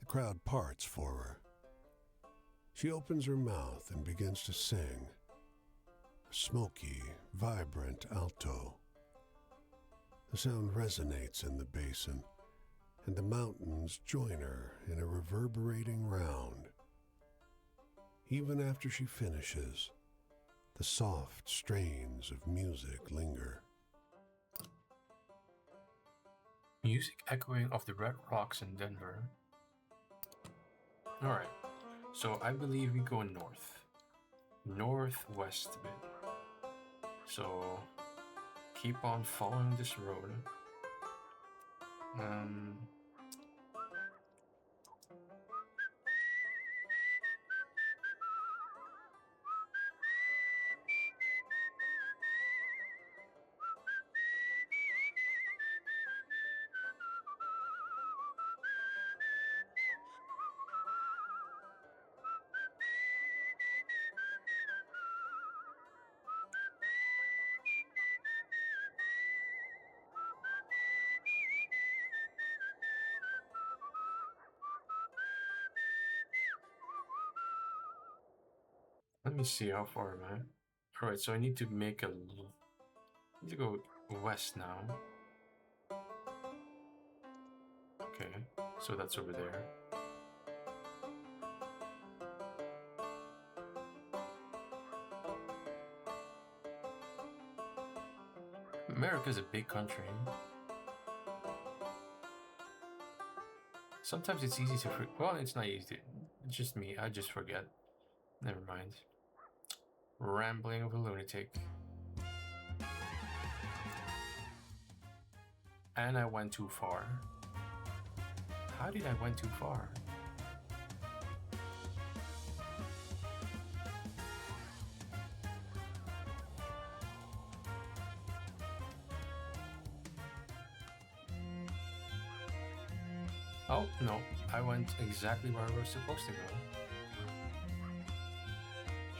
The crowd parts for her. She opens her mouth and begins to sing. A smoky, vibrant alto. The sound resonates in the basin, and the mountains join her in a reverberating round. Even after she finishes, the soft strains of music linger. Music echoing of the red rocks in Denver. Alright, so I believe we go north. Northwest a bit. So keep on following this road. Let me see how far am I. Alright, so I need to make a. I need to go west now. Okay, so that's over there. America's a big country. Sometimes it's easy to forget. Well, it's not easy. It's just me. I just forget. Never mind. Rambling of a lunatic. And I went too far. How did I went too far? Oh, no. I went exactly where I was supposed to go.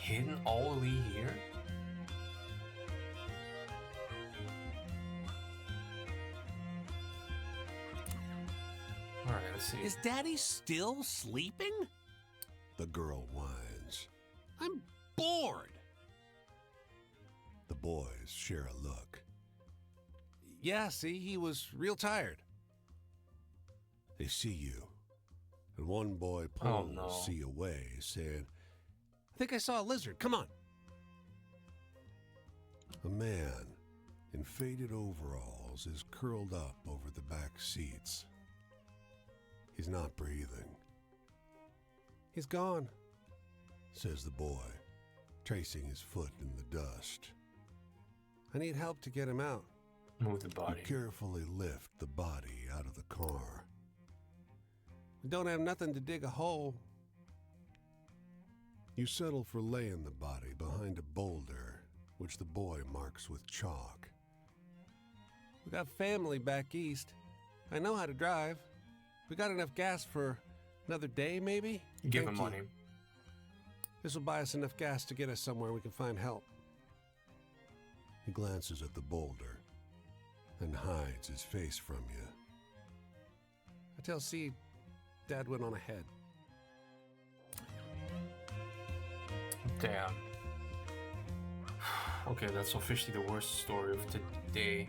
Hidden all the way here? Alright, let's see. Is Daddy still sleeping? The girl whines. I'm bored. The boys share a look. Yeah, see, he was real tired. They see you, and one boy Oh, pulls no. C away, saying, I think I saw a lizard. Come on. a man in faded overalls is curled up over the back seats. He's not breathing, He's gone. says the boy, tracing his foot in the dust. I need help to get him out. Move the body. You carefully lift the body out of the car. We don't have nothing to dig a hole. You settle for laying the body behind a boulder, which the boy marks with chalk. We got family back east. I know how to drive. We got enough gas for another day, maybe? Give Thank him you. money. This will buy us enough gas to get us somewhere we can find help. He glances at the boulder and hides his face from you. I tell C, Dad went on ahead. Damn. Okay, that's officially the worst story of today.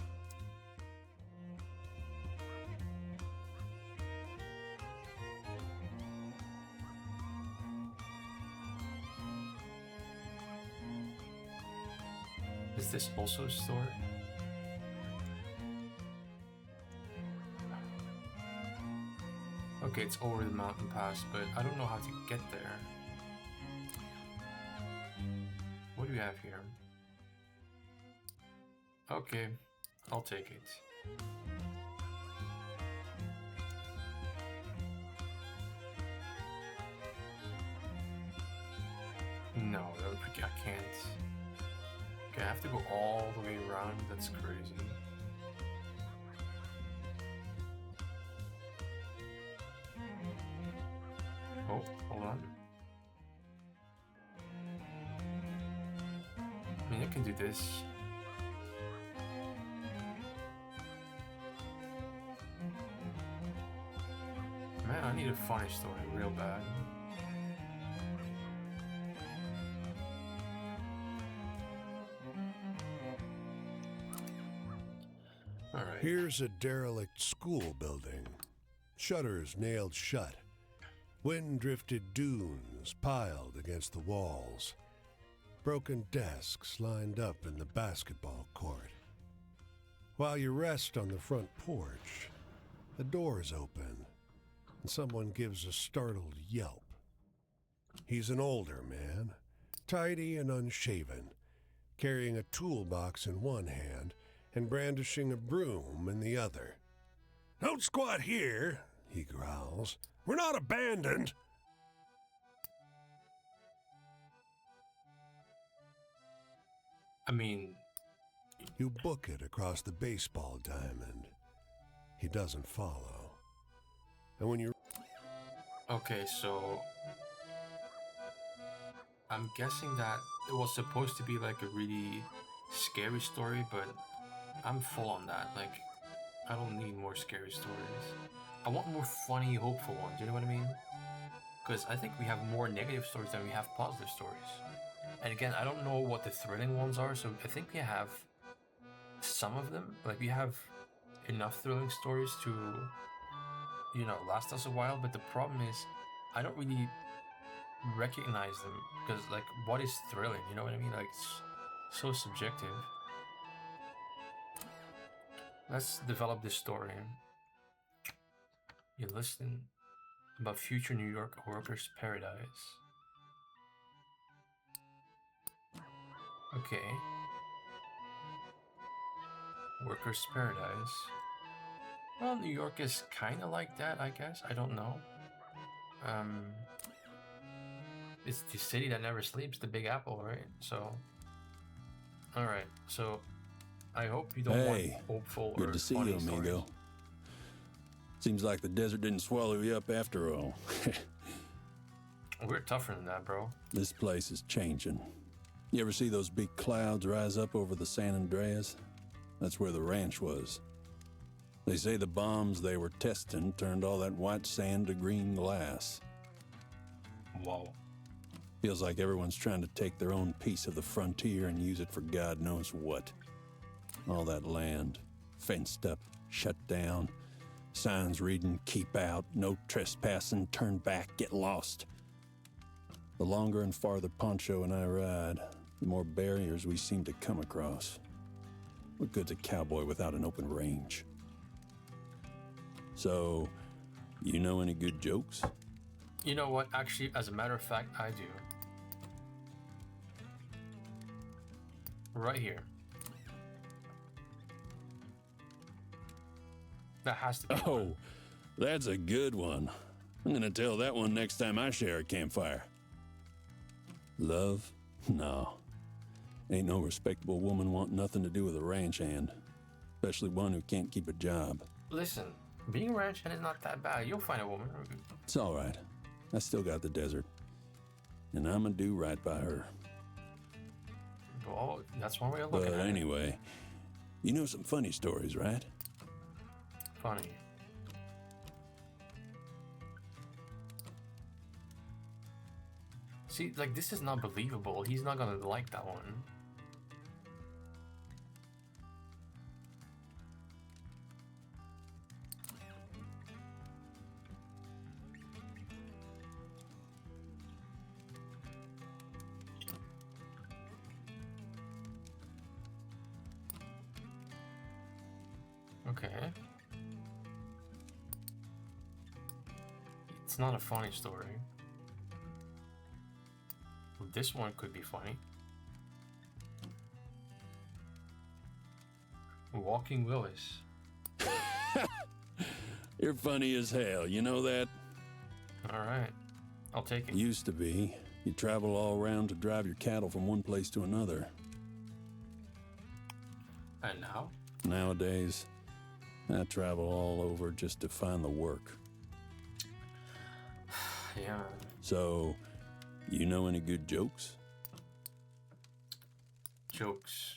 Is this also a story? Okay, it's over the mountain pass, but I don't know how to get there. What do we have here? Okay, I'll take it. No, I can't. Okay, I have to go all the way around. That's crazy. Oh, hold on. I mean, I can do this. Man, I need a funny story real bad. Alright. Here's a derelict school building. Shutters nailed shut. Wind-drifted dunes piled against the walls. Broken desks lined up in the basketball court. While you rest on the front porch, the door's open, and someone gives a startled yelp. He's an older man, tidy and unshaven, carrying a toolbox in one hand and brandishing a broom in the other. "Don't squat here," he growls. "We're not abandoned." I mean, You book it across the baseball diamond. He doesn't follow. And when you okay, so I'm guessing that it was supposed to be like a really scary story, but I'm full on that. Like, I don't need more scary stories. I want more funny, hopeful ones, you know what I mean? Because I think we have more negative stories than we have positive stories. And again, I don't know what the thrilling ones are, so I think we have some of them. Like, we have enough thrilling stories to, you know, last us a while, but the problem is I don't really recognize them because, like, what is thrilling? You know what I mean? Like, it's so subjective. Let's develop this story. You listen about future New York workers' paradise. Okay. Workers' paradise. Well, New York is kind of like that, I guess. I don't know. It's the city that never sleeps, the Big Apple, right? So, all right. So, I hope you don't want Hey, hopeful or good to see funny you, stories. amigo. Seems like the desert didn't swallow you up after all. We're tougher than that, bro. This place is changing. You ever see those big clouds rise up over the San Andreas? That's where the ranch was. They say the bombs they were testing turned all that white sand to green glass. Whoa. Feels like everyone's trying to take their own piece of the frontier and use it for God knows what. All that land, fenced up, shut down, signs reading, keep out, no trespassing, turn back, get lost. The longer and farther Poncho and I ride, the more barriers we seem to come across. What good's a cowboy without an open range? So, you know any good jokes? You know what? Actually, as a matter of fact, I do. Right here. That has to be. Oh, that's a good one. I'm gonna tell that one next time I share a campfire. Love? No. Ain't no respectable woman want nothing to do with a ranch hand, especially one who can't keep a job. Listen, being a ranch hand is not that bad. You'll find a woman. It's all right. I still got the desert, and I'm gonna do right by her. Well, that's one way of looking But at it. anyway, you know some funny stories, right? Funny. See, like, this is not believable. He's not gonna like that one. Okay. It's not a funny story. This one could be funny. Walking Willis. You're funny as hell, you know that? Alright. I'll take it. Used to be. You travel all around to drive your cattle from one place to another. And now? Nowadays, I travel all over just to find the work. Yeah. So, you know any good jokes? Jokes.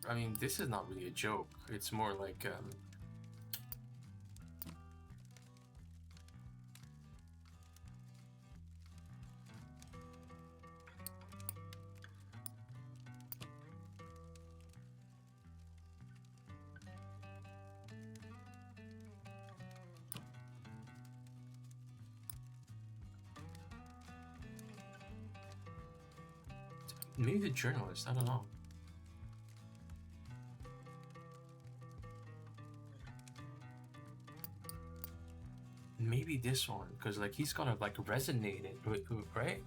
I mean, this is not really a joke. It's more like, maybe the journalist, I don't know. Maybe this one, because like he's gonna like resonate it, right?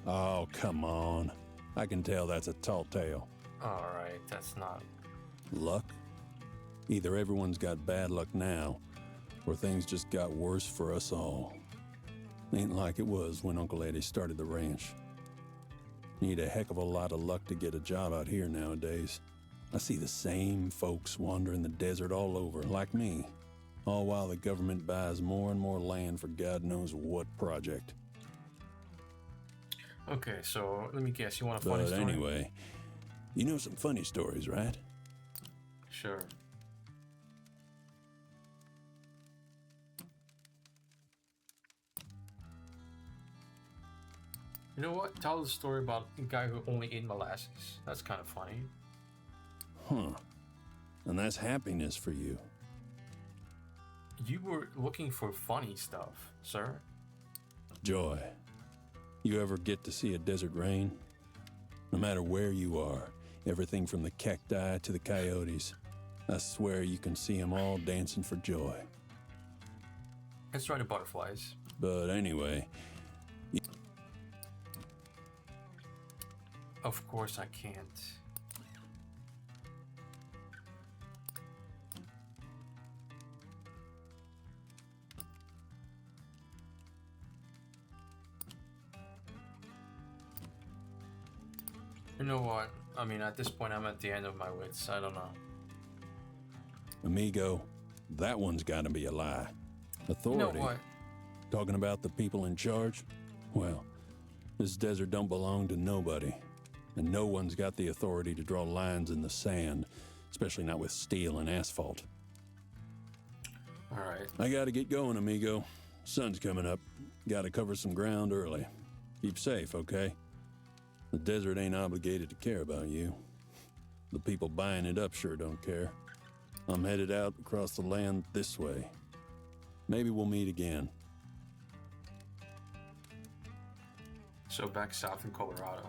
Oh, come on. I can tell that's a tall tale. Alright, that's not. Luck? Either everyone's got bad luck now, or things just got worse for us all. Ain't like it was when Uncle Eddie started the ranch. Need a heck of a lot of luck to get a job out here nowadays. I see the same folks wandering the desert all over, like me, all while the government buys more and more land for God knows what project. Okay, so let me guess, you want a funny But story? anyway, you know some funny stories, right? Sure. You know what? Tell the story about a guy who only ate molasses. That's kind of funny. Huh. And that's happiness for you. You were looking for funny stuff, sir. Joy. You ever get to see a desert rain? No matter where you are, everything from the cacti to the coyotes, I swear you can see them all dancing for joy. Let's try the butterflies. But anyway, Of course I can't. You know what? I mean, at this point, I'm at the end of my wits. I don't know. amigo, that one's gotta be a lie. You Authority. know what? Talking about the people in charge? Well, this desert don't belong to nobody. And no one's got the authority to draw lines in the sand, especially not with steel and asphalt. Alright. I gotta get going, amigo. Sun's coming up. Gotta cover some ground early. Keep safe, okay? The desert ain't obligated to care about you. The people buying it up sure don't care. I'm headed out across the land this way. Maybe we'll meet again. So back south in Colorado.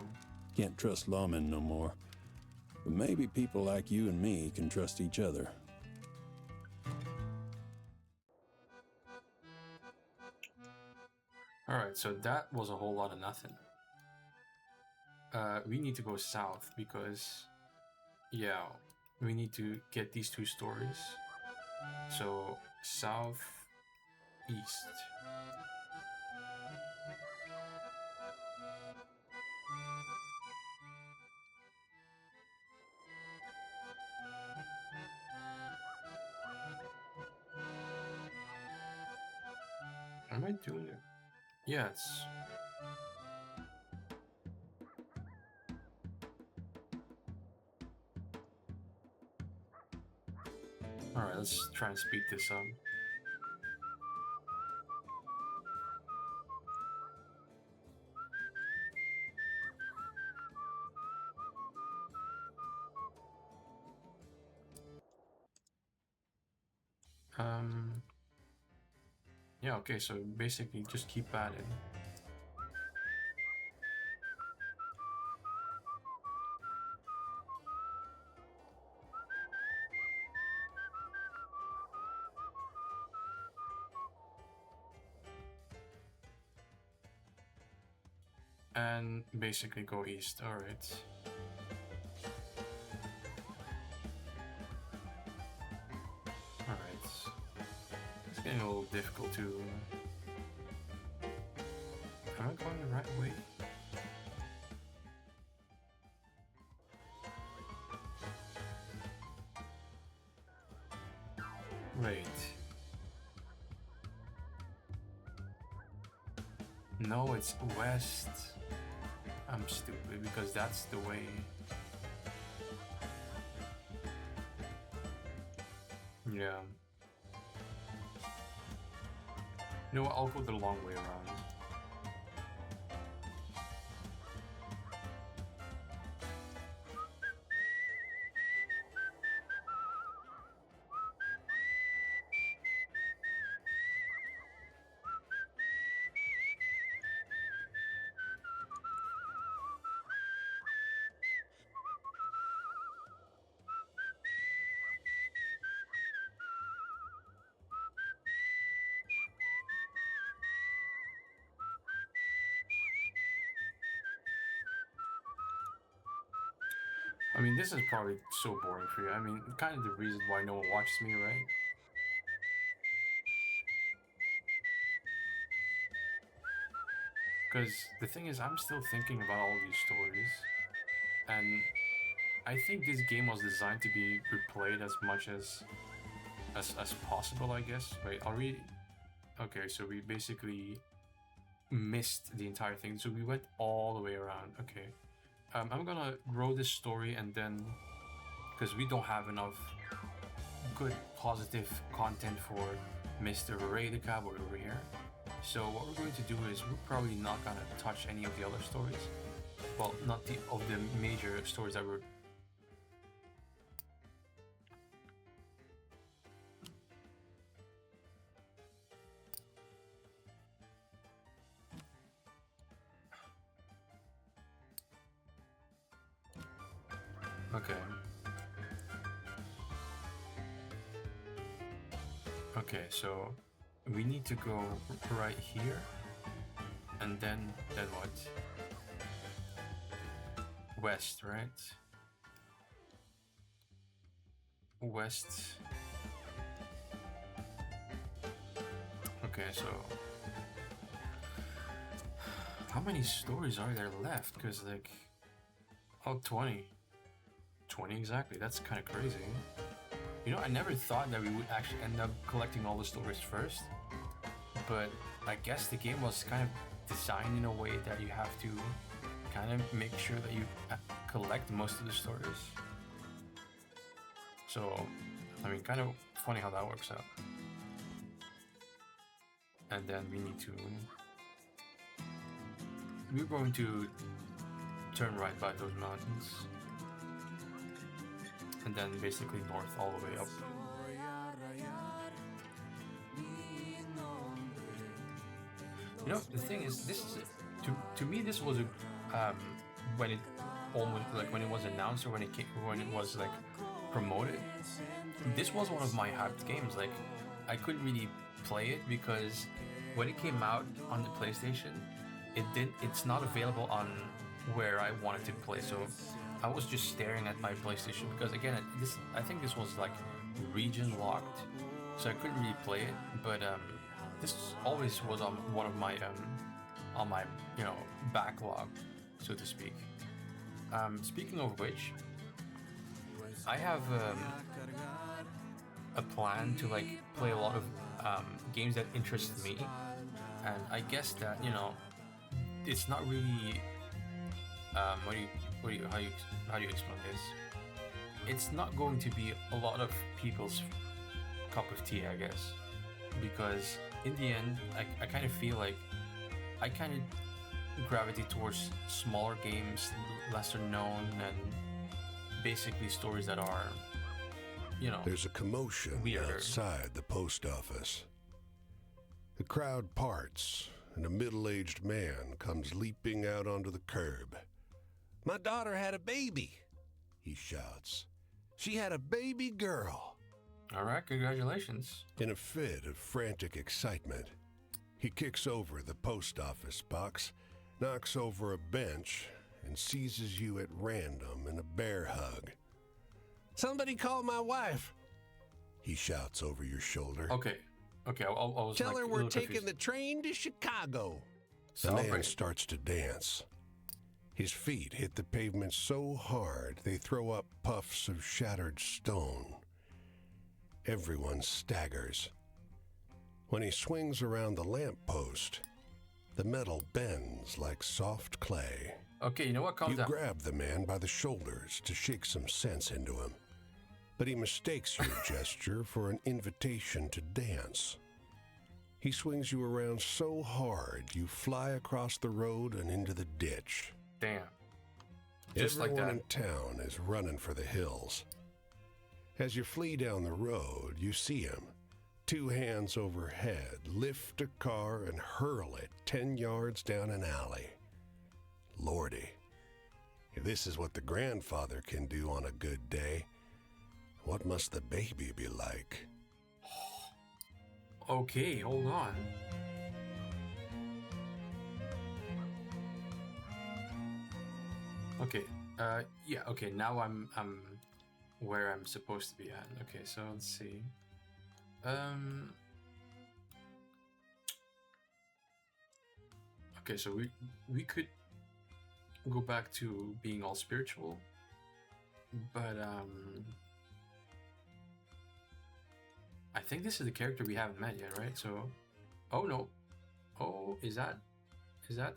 Can't trust lawmen no more. But maybe people like you and me can trust each other. Alright, so that was a whole lot of nothing. We need to go south because, yeah, we need to get these two stories. So, south, east. Am I doing it? Yeah, it's... Alright, let's try and speed this up. Yeah, okay, so basically just keep adding. And basically go east, alright. Alright. It's getting a little difficult to... Am I going the right way? Wait. No, it's west. I'm stupid because that's the way. Yeah. You know what? I'll go the long way around. I mean, this is probably so boring for you. I mean, kind of the reason why no one watches me, right? Because the thing is, I'm still thinking about all these stories. And I think this game was designed to be replayed as much as possible, I guess. Wait, I'll read... Okay, so we basically missed the entire thing. So we went all the way around. Okay. I'm gonna grow this story and then, because we don't have enough good positive content for Mr. Ray the Cowboy over here, So what we're going to do is we're probably not gonna touch any of the other stories. Well, not the of the major stories that were. Okay. Okay, so we need to go right here, and then what? West, right? West. Okay, so how many stories are there left? Because like, oh, 20. 20 exactly. That's kind of crazy. You know, I never thought that we would actually end up collecting all the stories first, but I guess the game was kind of designed in a way that you have to kind of make sure that you collect most of the stories. So, I mean, kind of funny how that works out. And then we need to... We're going to turn right by those mountains. And then basically north all the way up. You know, the thing is, this is to me this was a when it almost like when it was announced or when it was like promoted. This was one of my hyped games. Like I couldn't really play it because when it came out on the PlayStation, it's not available on where I wanted to play. So I was just staring at my PlayStation because again, I think this was like region locked, so I couldn't really play it. But this always was on one of my on my backlog, so to speak. Speaking of which, I have a plan to like play a lot of games that interest me, and I guess that it's not really how do you explain this? It's not going to be a lot of people's cup of tea, I guess, because in the end, I kind of feel like I kind of gravitate towards smaller games, lesser known, and basically stories that are, There's a commotion weirder. outside the post office. The crowd parts, and a middle-aged man comes leaping out onto the curb. "My daughter had a baby," he shouts. "She had a baby girl." All right, congratulations. In a fit of frantic excitement, he kicks over the post office box, knocks over a bench, and seizes you at random in a bear hug. "Somebody call my wife," he shouts over your shoulder. Okay, I was "Tell like, her a we're little taking confused. the train to Chicago." The man Celebrate. starts to dance. His feet hit the pavement so hard they throw up puffs of shattered stone. Everyone staggers. When he swings around the lamppost, the metal bends like soft clay. Okay, you know what? Calm You down. grab the man by the shoulders to shake some sense into him, but he mistakes your gesture for an invitation to dance. He swings you around so hard you fly across the road and into the ditch. Damn. Just like Everyone that. in town is running for the hills. As you flee down the road, you see him, 2 hands overhead, lift a car and hurl it 10 yards down an alley. Lordy, if this is what the grandfather can do on a good day, what must the baby be like? Okay, hold on. Okay, yeah, okay, now I'm where I'm supposed to be at. Okay, so let's see. Okay, so we could go back to being all spiritual, but I think this is the character we haven't met yet, right? So, oh no, oh, is that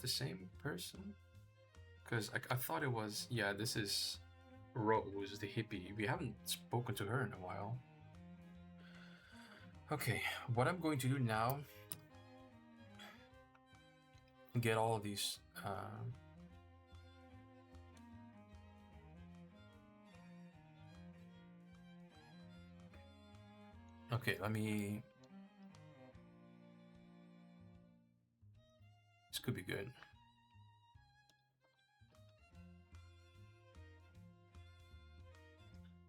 the same person? Because I thought it was, yeah, this is Rose, the hippie. We haven't spoken to her in a while. Okay, what I'm going to do now get all of these. Okay, let me. This could be good.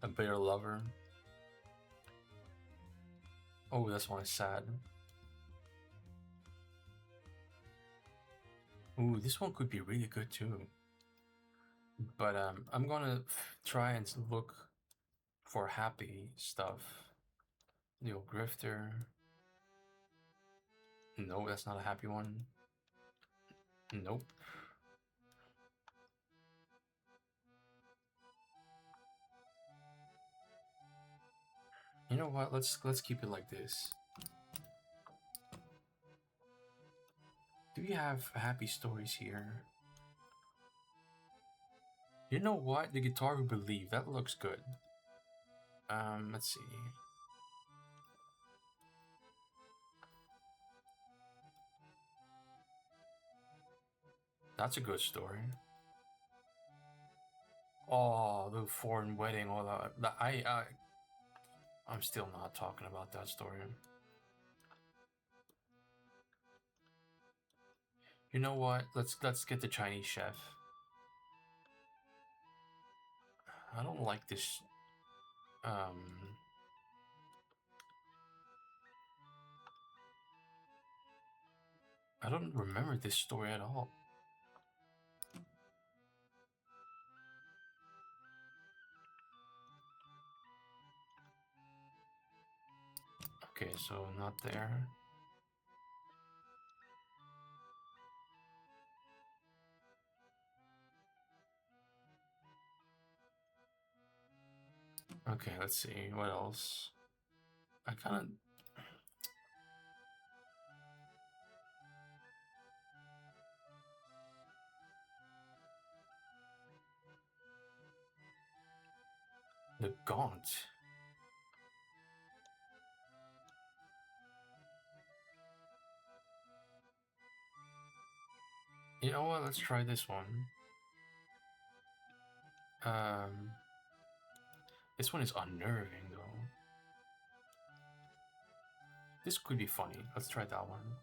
A bitter lover. Oh, this one is sad. Ooh, this one could be really good too. But I'm gonna try and look for happy stuff. The old grifter. No, that's not a happy one. Nope. You know what? Let's keep it like this. Do we have happy stories here? You know what? The guitar we believe, that looks good. Let's see. That's a good story. Oh, the foreign wedding, all that. I'm still not talking about that story. You know what? Let's get the Chinese chef. I don't like this. I don't remember this story at all. Okay, so not there. Okay, let's see what else. I kind of. The Gaunt. You know what? Let's try this one. This one is unnerving though. This could be funny. Let's try that one.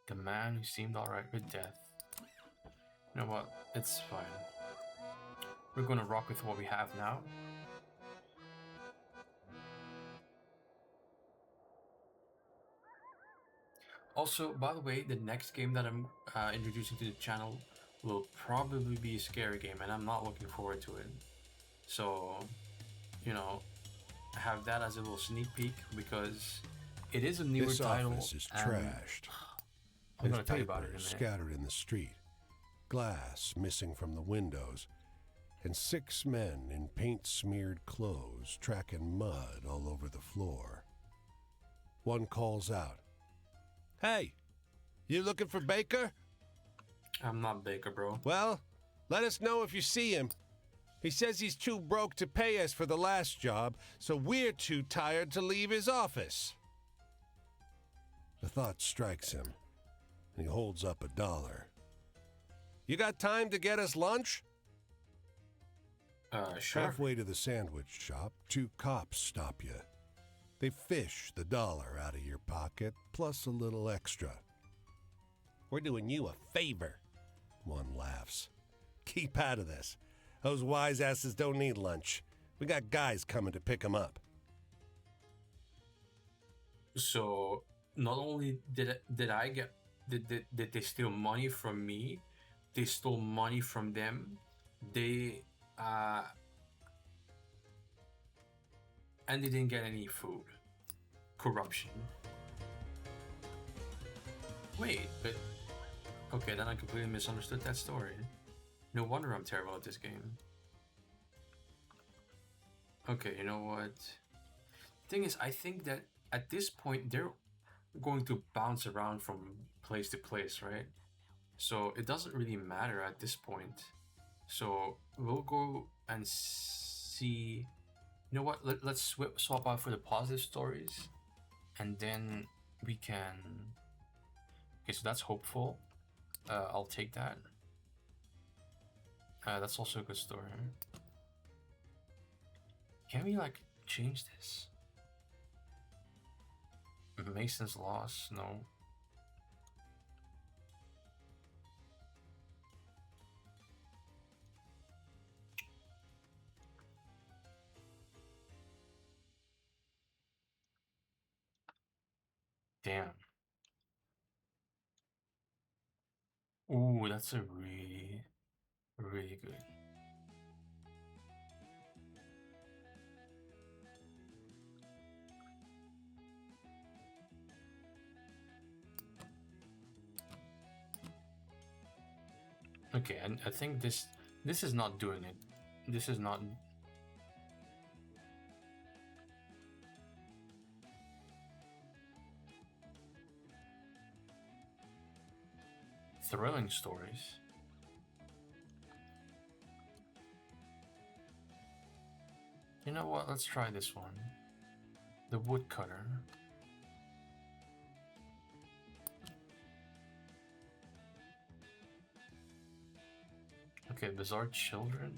The man who seemed alright with death. You know what? It's fine. We're gonna rock with what we have now. Also, by the way, the next game that I'm introducing to the channel will probably be a scary game, and I'm not looking forward to it. So, you know, have that as a little sneak peek because it is a newer This title. office is and trashed. I'm There's gonna tell you about it in a papers minute. scattered in the street, glass missing from the windows, and 6 men in paint-smeared clothes tracking mud all over the floor. One calls out, "Hey, you looking for Baker? I'm not Baker, bro. Well, let us know if you see him. He says he's too broke to pay us for the last job, so we're too tired to leave his office." The thought strikes him, and he holds up $1. "You got time to get us lunch?" Sure. Halfway to the sandwich shop, 2 cops stop you. They fish the $1 out of your pocket, plus a little extra. "We're doing you a favor," one laughs. "Keep out of this. Those wise asses don't need lunch. We got guys coming to pick them up." So not only did they steal money from me, they stole money from them. They and they didn't get any food. Corruption. Wait, but okay, then I completely misunderstood that story. No wonder I'm terrible at this game. Okay, you know what? Thing is, I think that at this point they're going to bounce around from place to place, right? So it doesn't really matter at this point. So we'll go and see You know what? Let's swap out for the positive stories, and then we can. Okay, so that's hopeful. I'll take that. That's also a good story. Can we like change this? Mason's loss? No. Damn. Ooh, that's a really, really good. Okay, and I think this is not doing it. This is not. Thrilling stories. You know what? Let's try this one. The Woodcutter. Okay, Bizarre Children.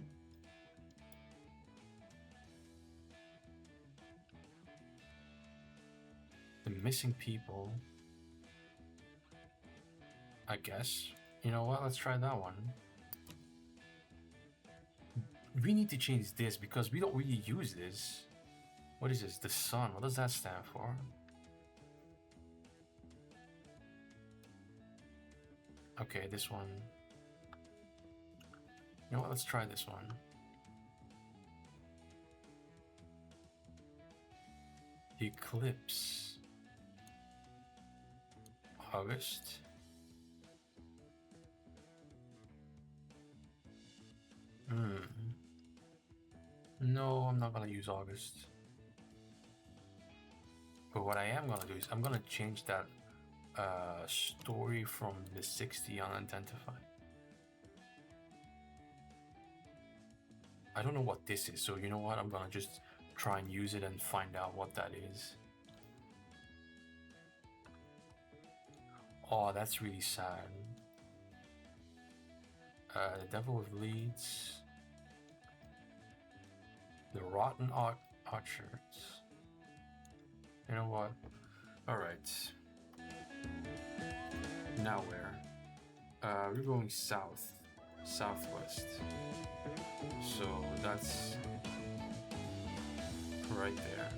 The Missing People. I guess. You know what? Let's try that one. We need to change this because we don't really use this. What is this? The Sun. What does that stand for? Okay, this one. You know what? Let's try this one. The Eclipse. August. No, I'm not gonna use August. But what I am gonna do is I'm gonna change that story from the 60 unidentified. I don't know what this is, so you know what? I'm gonna just try and use it and find out what that is. Oh, that's really sad. The Devil with Leeds. The Rotten Orchards. You know what? Alright. Now where? We're going south. Southwest. So that's right there.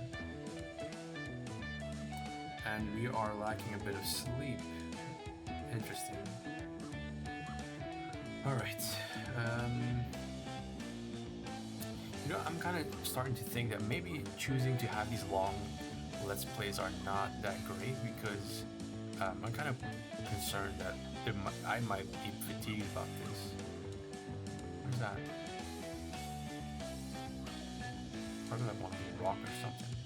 And we are lacking a bit of sleep. Interesting. Alright. You know, I'm kind of starting to think that maybe choosing to have these long Let's Plays are not that great because I'm kind of concerned that I might be fatigued about this. Where's that? Probably like one rock or something.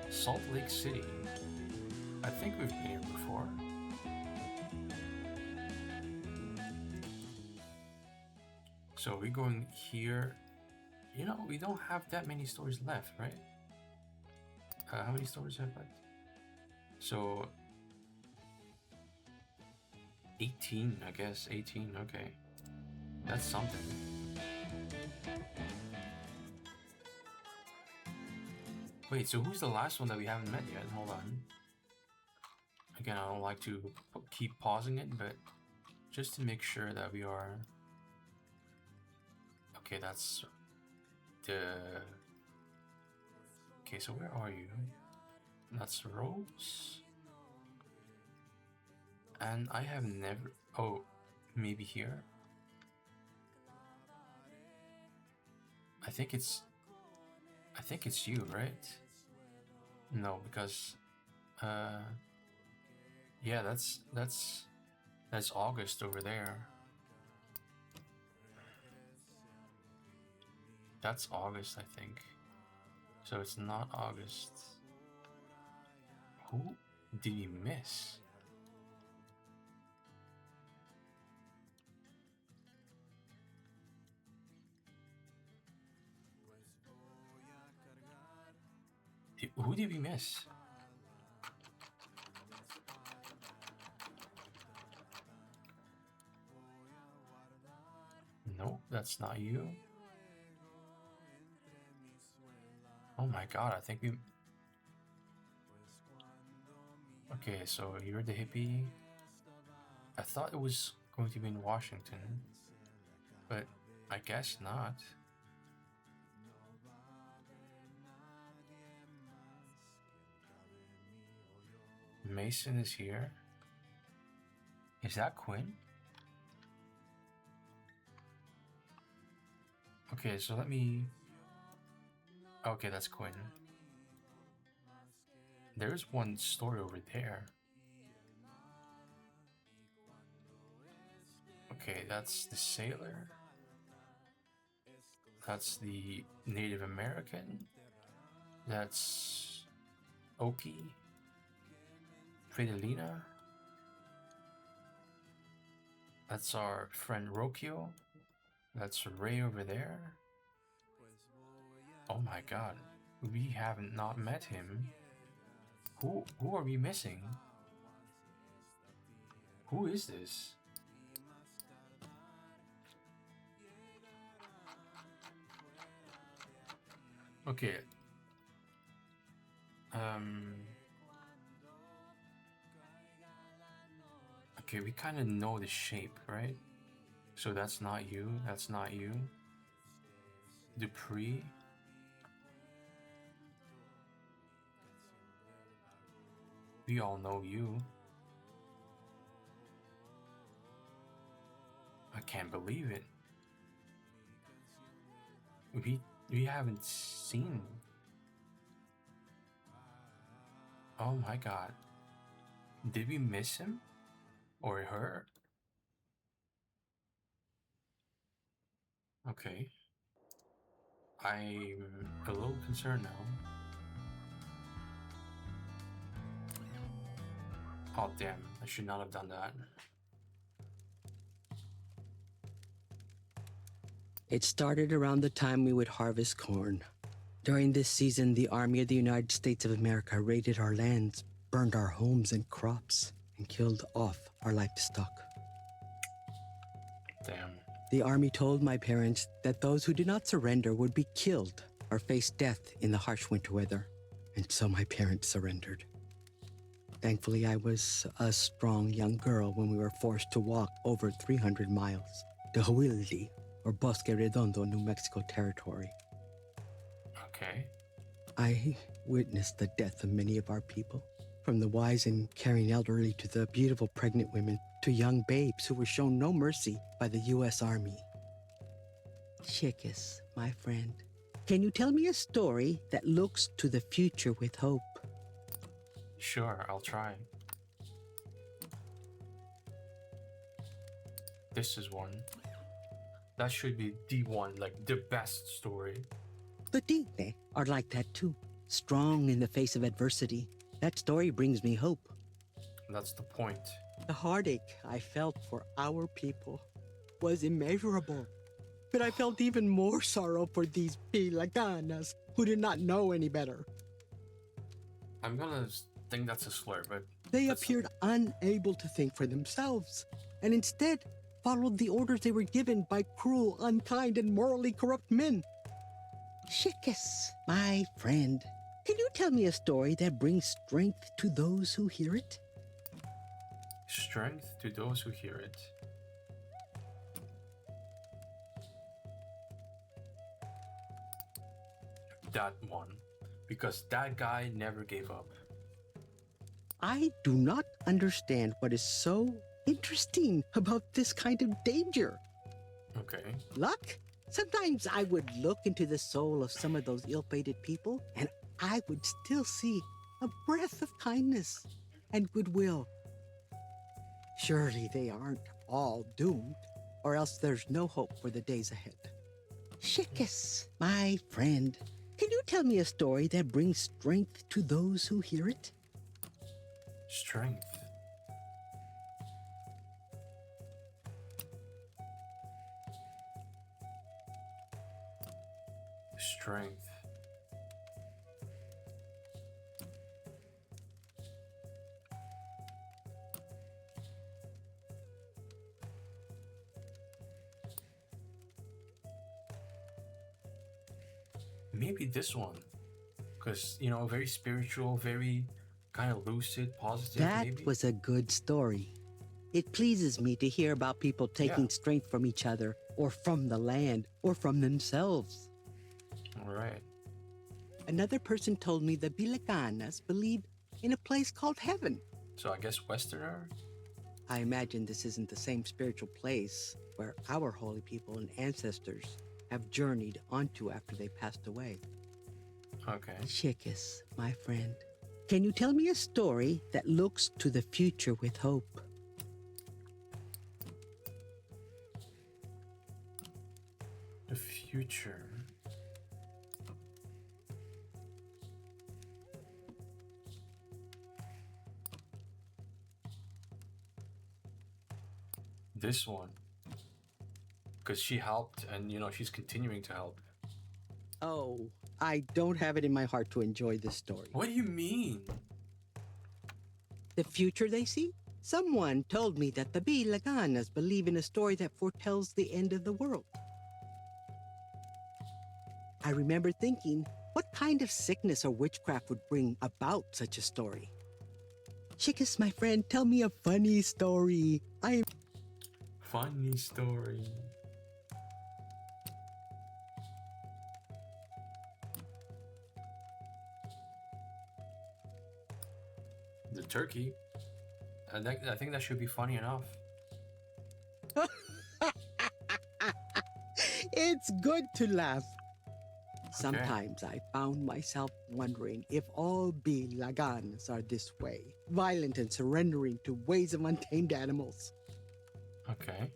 Salt Lake City. I think we've been here before. So we're going here. You know, we don't have that many stories left, right? How many stories have left? So 18, I guess. 18, okay. That's something. Wait, so who's the last one that we haven't met yet? Hold on. Again, I don't like to keep pausing it, but just to make sure that we are... Okay, that's the... Okay, so where are you? That's Rose. And I have never... Oh, maybe here? I think it's you, right? No, because... Yeah, that's August over there. That's August, I think. So it's not August. Who did he miss? Who did we miss? Nope, that's not you. Oh my god, I think we... Okay, so you're the hippie. I thought it was going to be in Washington, but I guess not. Mason is here. Is that Quinn? Okay, so let me... Okay, that's Quinn. There's one story over there. Okay, that's the sailor. That's the Native American. That's Oki. Fidelina. That's our friend Rokio. That's Ray over there. Oh my god. We haven't not met him. Who are we missing? Who is this? Okay. Okay, we kind of know the shape, right? So that's not you. That's not you. Dupree. We all know you. I can't believe it. We haven't seen. Oh my god. Did we miss him? Or her? Okay. I'm a little concerned now. Oh damn, I should not have done that. It started around the time we would harvest corn. During this season, the Army of the United States of America raided our lands, burned our homes and crops, and killed off our livestock. Damn. The Army told my parents that those who did not surrender would be killed or face death in the harsh winter weather, and so my parents surrendered. Thankfully, I was a strong young girl when we were forced to walk over 300 miles to Huildi, or Bosque Redondo, New Mexico territory. Okay. I witnessed the death of many of our people, from the wise and caring elderly to the beautiful pregnant women to young babes who were shown no mercy by the U.S. Army. Chickis, my friend, can you tell me a story that looks to the future with hope? Sure, I'll try. This is one. That should be the one, like the best story. The Digne are like that too, strong in the face of adversity. That story brings me hope. That's the point. The heartache I felt for our people was immeasurable. But I felt even more sorrow for these Pilaganas who did not know any better. I'm gonna think that's a slur, but... They that's- appeared unable to think for themselves, and instead followed the orders they were given by cruel, unkind, and morally corrupt men. Chickis, my friend, can you tell me a story that brings strength to those who hear it? Strength to those who hear it. That one. Because that guy never gave up. I do not understand what is so interesting about this kind of danger. Okay. Luck? Sometimes I would look into the soul of some of those ill-fated people, and I would still see a breath of kindness and goodwill. Surely they aren't all doomed, or else there's no hope for the days ahead. Chickis, my friend, can you tell me a story that brings strength to those who hear it? Strength. Strength. maybe this one, because you know, very spiritual, very kind of lucid, positive. That maybe. was a good story. It pleases me to hear about people taking strength from each other, or from the land, or from themselves. All right. Another person told me the Bilaganas believe in a place called heaven. So I guess Westerner. I imagine this isn't the same spiritual place where our holy people and ancestors have journeyed onto after they passed away. Okay. Chickus, my friend, can you tell me a story that looks to the future with hope? The future. This one. Because she helped and, you know, she's continuing to help. Oh, I don't have it in my heart to enjoy this story. What do you mean? The future they see? Someone told me that the Bilaganas believe in a story that foretells the end of the world. I remember thinking, what kind of sickness or witchcraft would bring about such a story? Chickus, my friend, tell me a funny story. Funny story. The turkey. I think that should be funny enough. It's good to laugh. Sometimes I found myself wondering if all Bilaganas are this way, violent and surrendering to ways of untamed animals. Okay.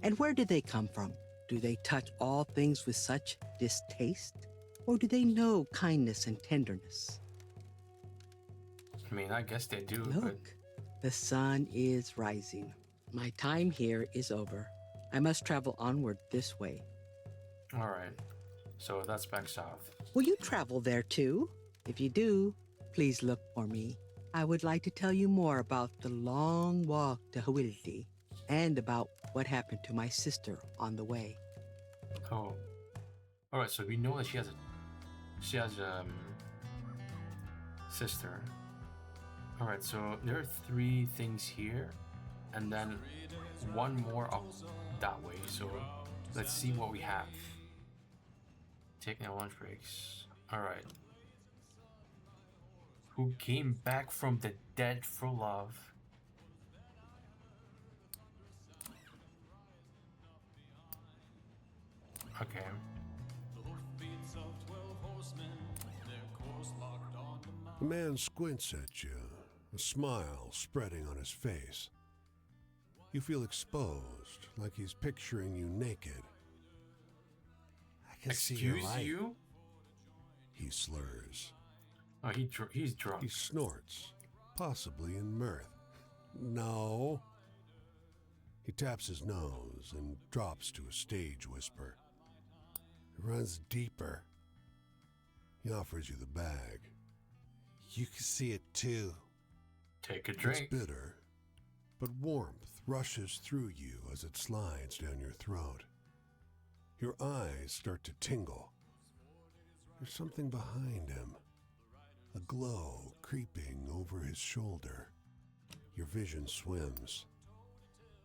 And where do they come from? Do they touch all things with such distaste? Or do they know kindness and tenderness? I mean, I guess they do, Look, the sun is rising. My time here is over. I must travel onward this way. but... Alright. So that's back south. Will you travel there too? If you do, please look for me. I would like to tell you more about the long walk to Hawildi and about what happened to my sister on the way. Oh. Alright, so we know that she has a sister. Alright, so there are 3 things here, and then 1 more up that way, so let's see what we have. Taking our lunch breaks. Alright. Who came back from the dead for love? Okay. The man squints at you, a smile spreading on his face. You feel exposed, like he's picturing you naked. I can see your Excuse light. you? He slurs. Oh, he's drunk. He snorts, possibly in mirth. No. He taps his nose and drops to a stage whisper. It runs deeper. He offers you the bag. You can see it too. Take a drink. It's bitter, but warmth rushes through you as it slides down your throat. Your eyes start to tingle. There's something behind him, a glow creeping over his shoulder. Your vision swims.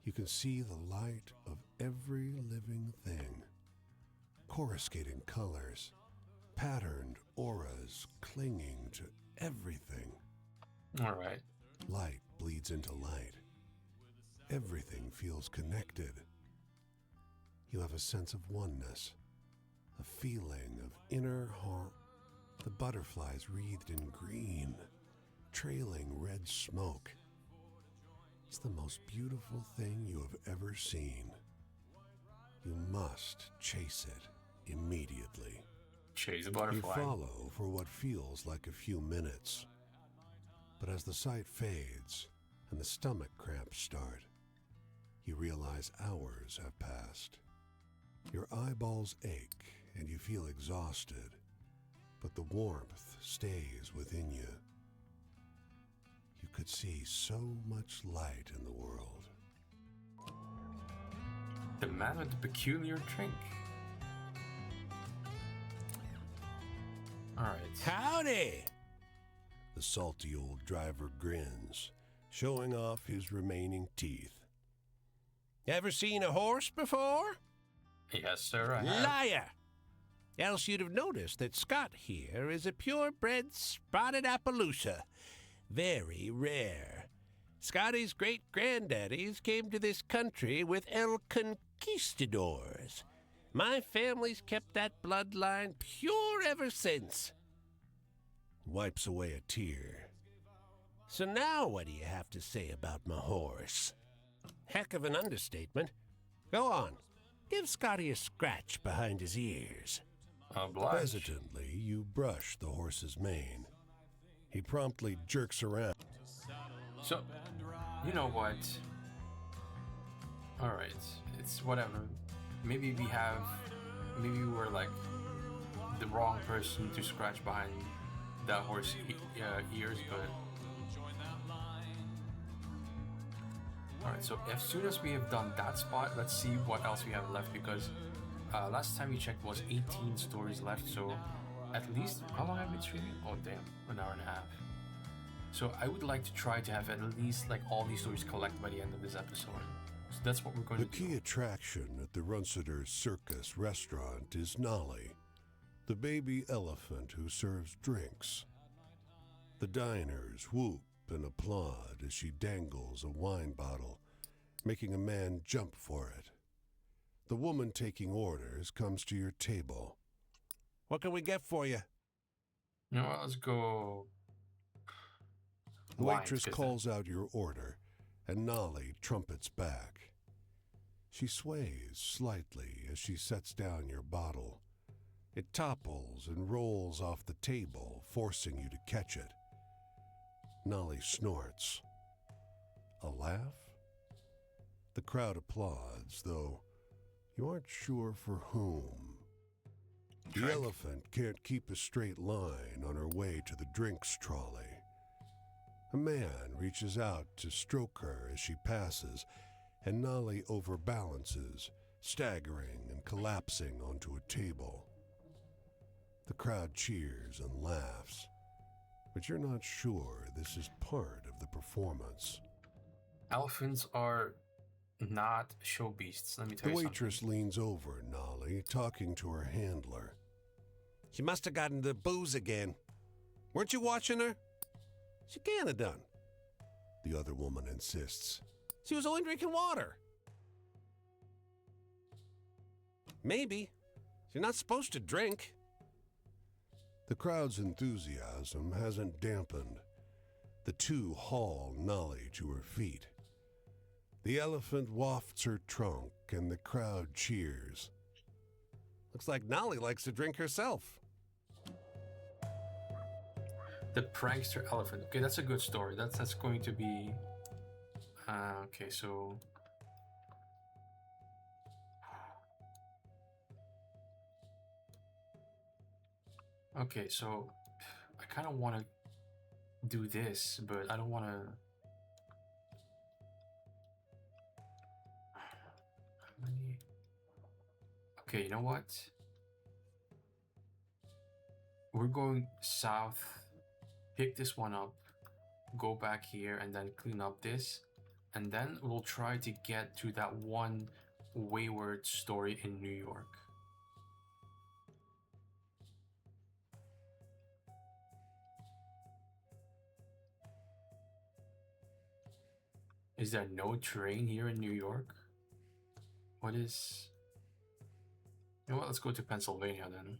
You can see the light of every living thing. Coruscating colors, patterned auras clinging to everything. All right. Light bleeds into light. Everything feels connected. You have a sense of oneness, a feeling of inner harmony. The butterflies wreathed in green, trailing red smoke. It's the most beautiful thing you have ever seen. You must chase it immediately. Chase a You butterfly. follow for what feels like a few minutes. But as the sight fades and the stomach cramps start, you realize hours have passed. Your eyeballs ache and you feel exhausted, but the warmth stays within you. You could see so much light in the world. The man with the peculiar drink. All right. Howdy! The salty old driver grins, showing off his remaining teeth. Ever seen a horse before? Yes, sir. I have. Liar! Else you'd have noticed that Scott here is a purebred spotted Appaloosa. Very rare. Scotty's great-granddaddies came to this country with El Conquistadors. My family's kept that bloodline pure ever since. Wipes away a tear. So now what do you have to say about my horse? Heck of an understatement. Go on. Give Scotty a scratch behind his ears. Obliged. Hesitantly, you brush the horse's mane. He promptly jerks around. So, you know what? All right, it's whatever. Maybe we were like the wrong person to scratch behind that horse ears, but all right. So as soon as we have done that spot, let's see what else we have left, because last time we checked was 18 stories left. So at least, how long have I been streaming? Oh damn, an hour and a half. So I would like to try to have at least like all these stories collected by the end of this episode. So that's what we're going The to key do. attraction at the Runciter Circus restaurant is Nolly, the baby elephant who serves drinks. The diners whoop and applaud as she dangles a wine bottle, making a man jump for it. The woman taking orders comes to your table. What can we get for you? You know what? Let's go. The wines, waitress 'cause calls out your order, and Nolly trumpets back. She sways slightly as she sets down your bottle. It topples and rolls off the table, forcing you to catch it. Nolly snorts. A laugh? The crowd applauds, though you aren't sure for whom. The Drink. elephant can't keep a straight line on her way to the drinks trolley. A man reaches out to stroke her as she passes, and Nolly overbalances, staggering and collapsing onto a table. The crowd cheers and laughs, but you're not sure this is part of the performance. Elephants are not show beasts. Let me tell The you waitress leans over Nolly, talking to her handler. She must have gotten the booze again. Weren't you watching her? She can't have done. The other woman insists. She was only drinking water. Maybe. She's not supposed to drink. The crowd's enthusiasm hasn't dampened. The two haul Nolly to her feet. The elephant wafts her trunk, and the crowd cheers. Looks like Nolly likes to drink herself. The prankster elephant. Okay, that's a good story. That's going to be. Okay, so. Okay, so I kind of want to do this, but I don't want to. How many? Okay, you know what? We're going south. Pick this one up, go back here, and then clean up this, and then we'll try to get to that one wayward story in New York. Is there no train here in New York? What is... You know what, let's go to Pennsylvania then.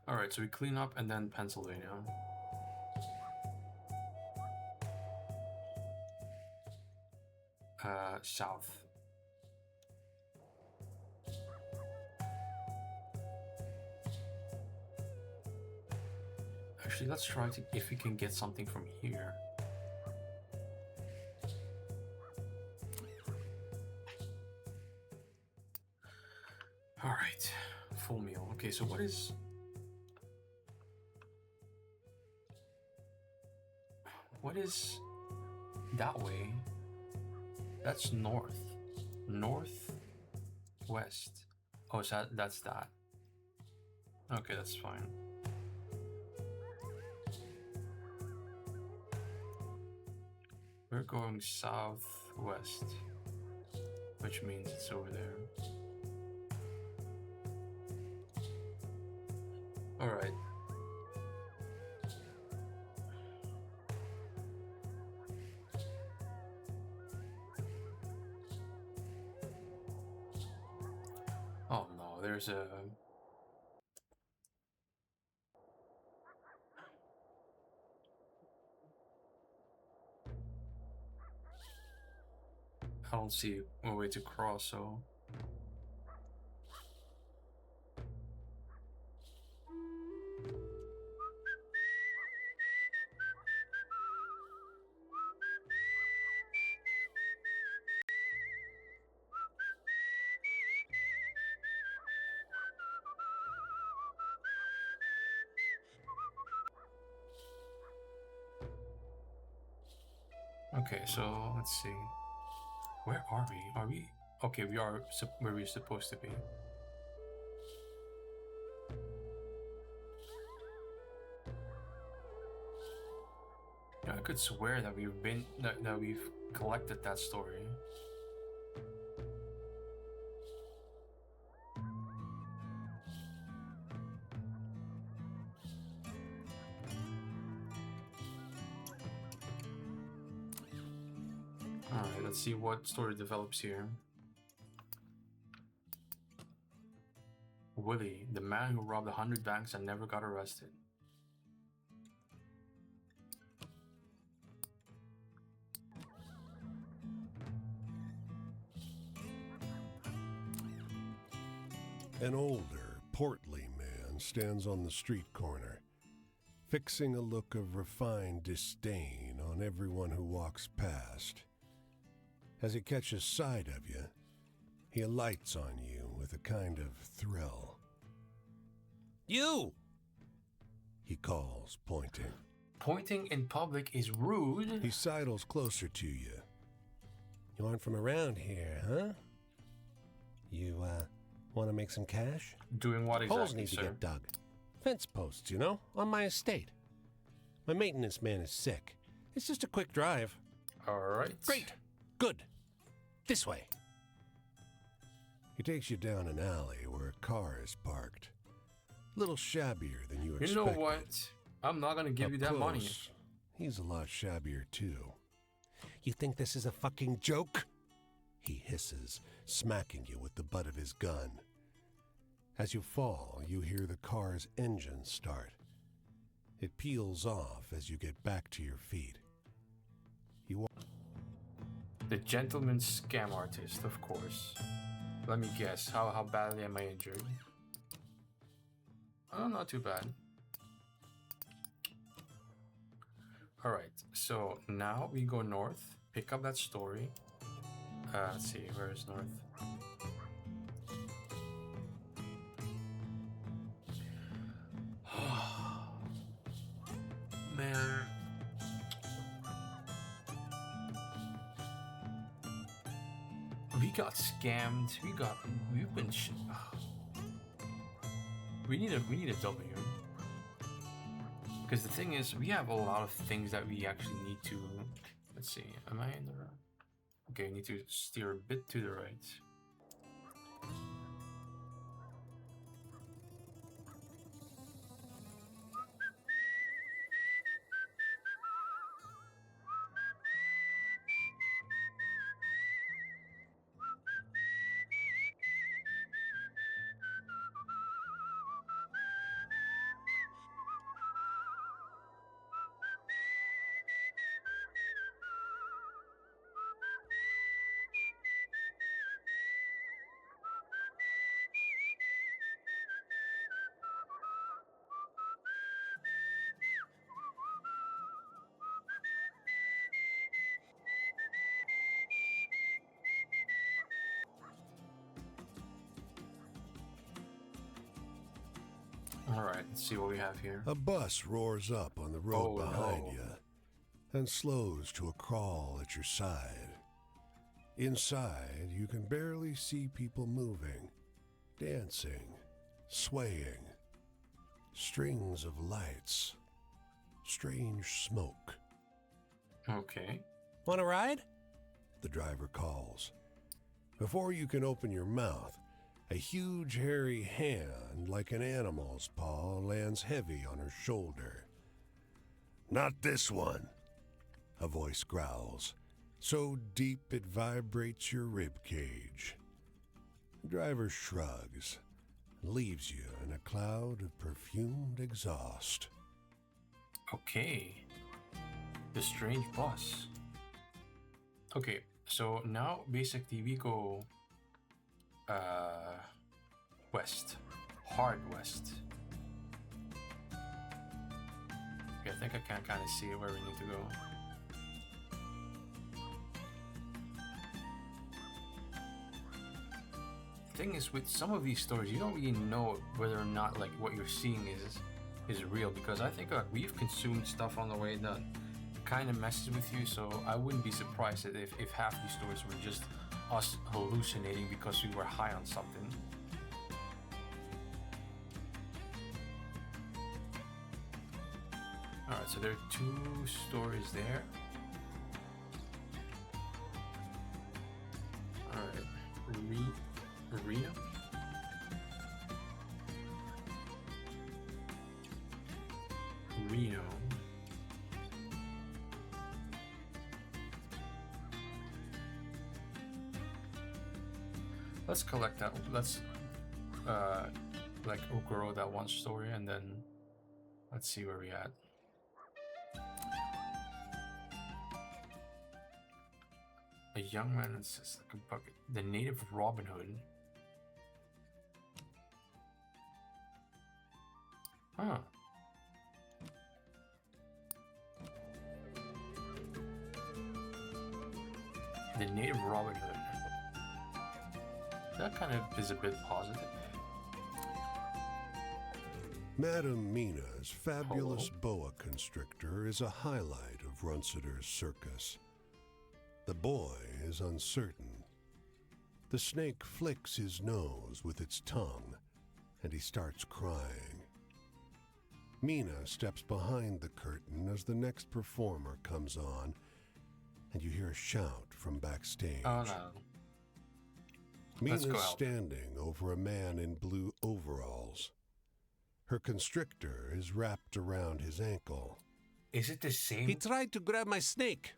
Alright, so we clean up and then Pennsylvania. South. Actually, let's try to, if we can get something from here. Alright, full meal. Okay, so what is... What is that way? That's north. North, west. Oh, so that's that. Okay, that's fine. We're going southwest, which means it's over there. Alright. Oh no, there's a... I don't see a way to cross, so... Okay, so let's see. Where are we? Are we... Okay, we are where we're supposed to be. Yeah, I could swear that we've been... that we've collected that story. Alright, let's see what story develops here. Willie, the man who robbed 100 banks and never got arrested. An older, portly man stands on the street corner, fixing a look of refined disdain on everyone who walks past. As he catches sight of you, he alights on you with a kind of thrill. You! He calls, pointing. Pointing in public is rude. He sidles closer to you. You aren't from around here, huh? You, want to make some cash? Doing what exactly, Holes need sir? to get dug. Fence posts, you know, on my estate. My maintenance man is sick. It's just a quick drive. Alright. Great. Good. This way. He takes you down an alley where a car is parked. A little shabbier than you expected. You know what? I'm not gonna give Up you that money. close, he's a lot shabbier too. You think this is a fucking joke? He hisses, smacking you with the butt of his gun. As you fall, you hear the car's engine start. It peels off as you get back to your feet. The gentleman's scam artist, of course. Let me guess, how badly am I injured? Oh, not too bad. Alright, so now we go north, pick up that story. Let's see, where is north? Man. We got scammed. We've been we need a W. Because the thing is, we have a lot of things that we actually need to... Let's see, am I in the right? Okay, I need to steer a bit to the right. Alright, let's see what we have here. A bus roars up on the road Oh, behind no. you and slows to a crawl at your side. Inside, you can barely see people moving, dancing, swaying, strings of lights, strange smoke. Okay. Want a ride? The driver calls. Before you can open your mouth, a huge hairy hand, like an animal's paw, lands heavy on her shoulder. Not this one, a voice growls, so deep it vibrates your rib cage. The driver shrugs and leaves you in a cloud of perfumed exhaust. Okay. The strange boss. Okay, so now basically we go west. Hard west. Okay, I think I can kind of see where we need to go. The thing is, with some of these stories, you don't really know whether or not like what you're seeing is real, because I think we've consumed stuff on the way that kind of messes with you. So I wouldn't be surprised if half these stories were just us hallucinating because we were high on something. Alright, so there are 2 stories there. Alright, Reno? Reno. Let's collect that. Let's like Okuro that one story, and then let's see where we at. A young man insists like a bucket. The native Robin Hood. Huh. The native Robin Hood. That kind of is a bit positive. Madame Mina's fabulous boa constrictor is a highlight of Runciter's circus. The boy is uncertain. The snake flicks his nose with its tongue, and he starts crying. Mina steps behind the curtain as the next performer comes on, and you hear a shout from backstage. Oh no. Let's Mina's go out. standing over a man in blue overalls. Her constrictor is wrapped around his ankle. Is it the same? He tried to grab my snake.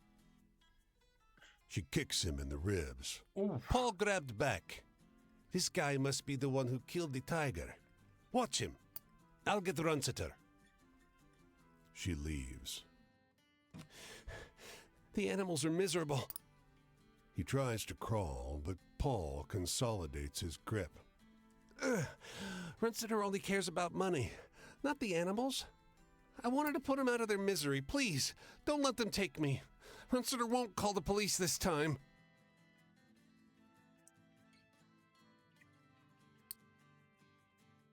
She kicks him in the ribs. Ooh. Paul grabbed back. This guy must be the one who killed the tiger. Watch him. I'll get Runciter. She leaves. The animals are miserable. He tries to crawl, but Paul consolidates his grip. Runciter only cares about money, not the animals. I wanted to put them out of their misery. Please, don't let them take me. Runciter won't call the police this time.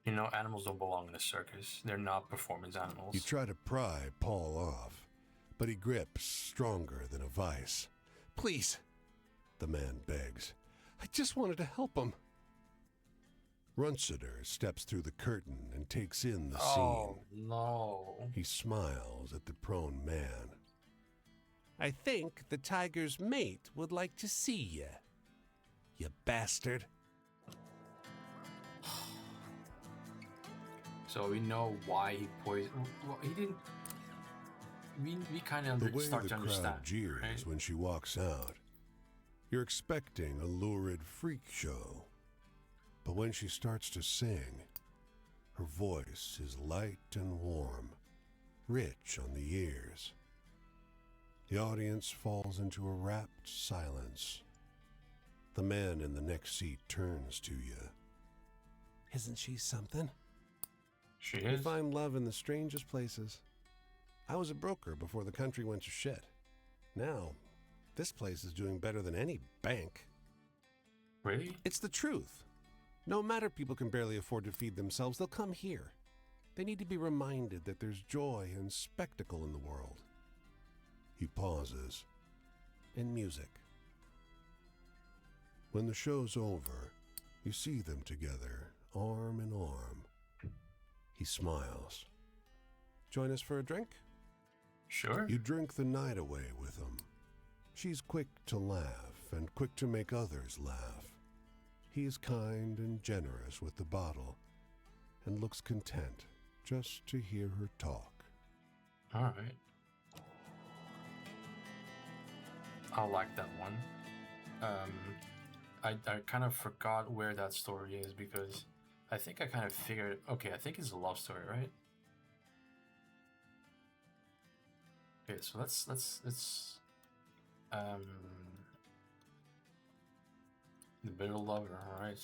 You know, animals don't belong in a circus. They're not performance animals. You try to pry Paul off, but he grips stronger than a vice. Please, The man begs. I just wanted to help him. Runciter steps through the curtain and takes in the Oh scene. no. He smiles at the prone man. I think the tiger's mate would like to see you. You bastard. So we know why he poisoned. Well, he didn't. We kind of The way start the to crowd understand. jeers right? when she walks out. You're expecting a lurid freak show. But when she starts to sing, her voice is light and warm, rich on the ears. The audience falls into a rapt silence. The man in the next seat turns to you. Isn't she something? She You is. find love in the strangest places. I was a broker before the country went to shit. Now, this place is doing better than any bank. Really? It's the truth. No matter people can barely afford to feed themselves, they'll come here. They need to be reminded that there's joy and spectacle in the world. He pauses. And music. When the show's over, you see them together, arm in arm. He smiles. Join us for a drink? Sure. You drink the night away with him. She's quick to laugh and quick to make others laugh. He is kind and generous with the bottle and looks content just to hear her talk. All right. I like that one. I kind of forgot where that story is because I think I kind of figured. Okay, I think it's a love story, right? Okay, so let's the bitter lover. All right.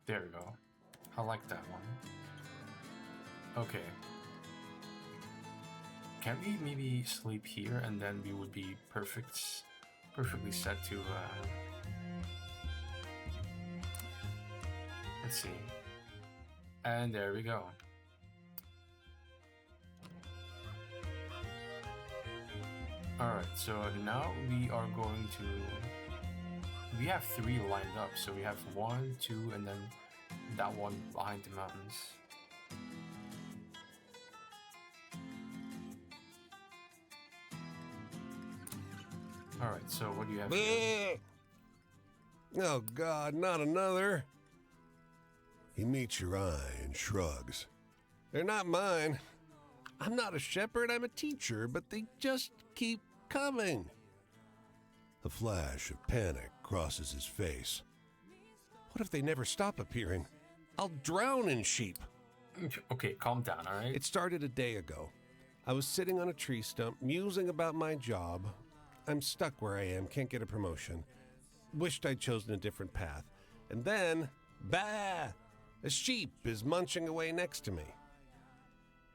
There we go. I like that one. Okay. Can we maybe sleep here and then we would be perfectly set to let's see. And there we go. Alright, so now we are going to, we have 3 lined up, so we have 1, 2, and then that one behind the mountains. Alright, so what do you have here? Oh, God, not another. He meets your eye and shrugs. They're not mine. I'm not a shepherd, I'm a teacher, but they just keep coming. A flash of panic crosses his face. What if they never stop appearing? I'll drown in sheep. Okay, calm down, alright? It started a day ago. I was sitting on a tree stump, musing about my job. I'm stuck where I am, can't get a promotion. Wished I'd chosen a different path. And then, bah! A sheep is munching away next to me.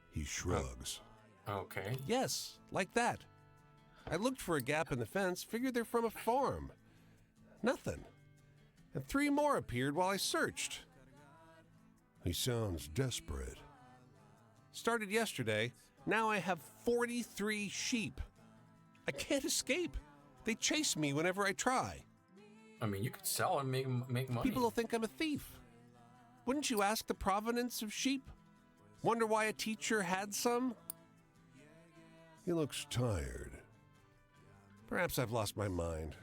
He shrugs. Okay. Yes, like that. I looked for a gap in the fence, figured they're from a farm. Nothing. And 3 more appeared while I searched. He sounds desperate. Started yesterday. Now I have 43 sheep. I can't escape. They chase me whenever I try. I mean, you could sell and make money. People will think I'm a thief. Wouldn't you ask the provenance of sheep? Wonder why a teacher had some? He looks tired. Perhaps I've lost my mind.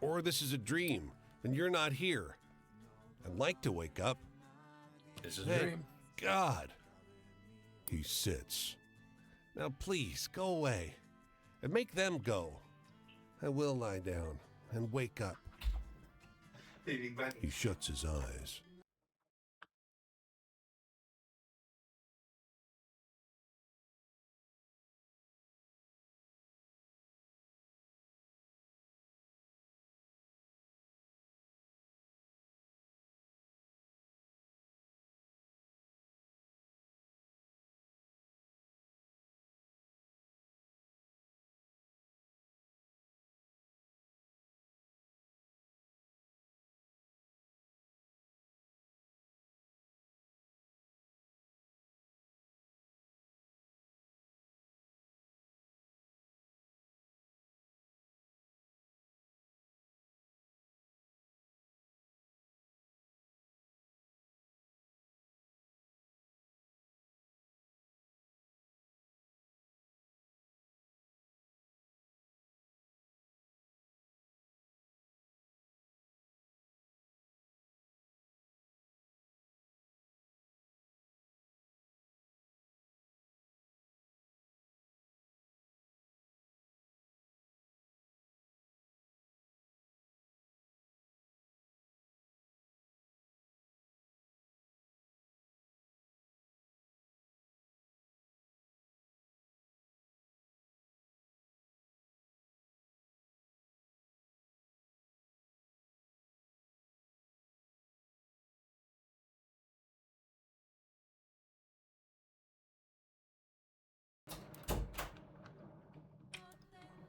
Or this is a dream, and you're not here. I'd like to wake up. This is a Thank dream. God. He sits. Now please, go away. And make them go. I will lie down and wake up. He shuts his eyes.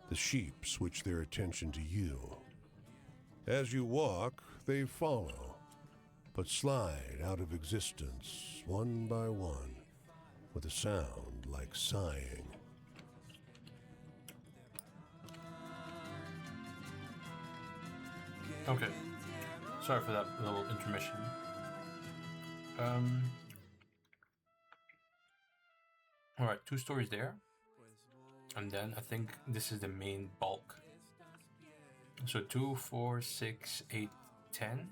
The sheep switch their attention to you. As you walk, they follow, but slide out of existence one by one with a sound like sighing. Okay. Sorry for that little intermission. Alright, 2 stories there. And then I think this is the main bulk. So 2, 4, 6, 8, 10.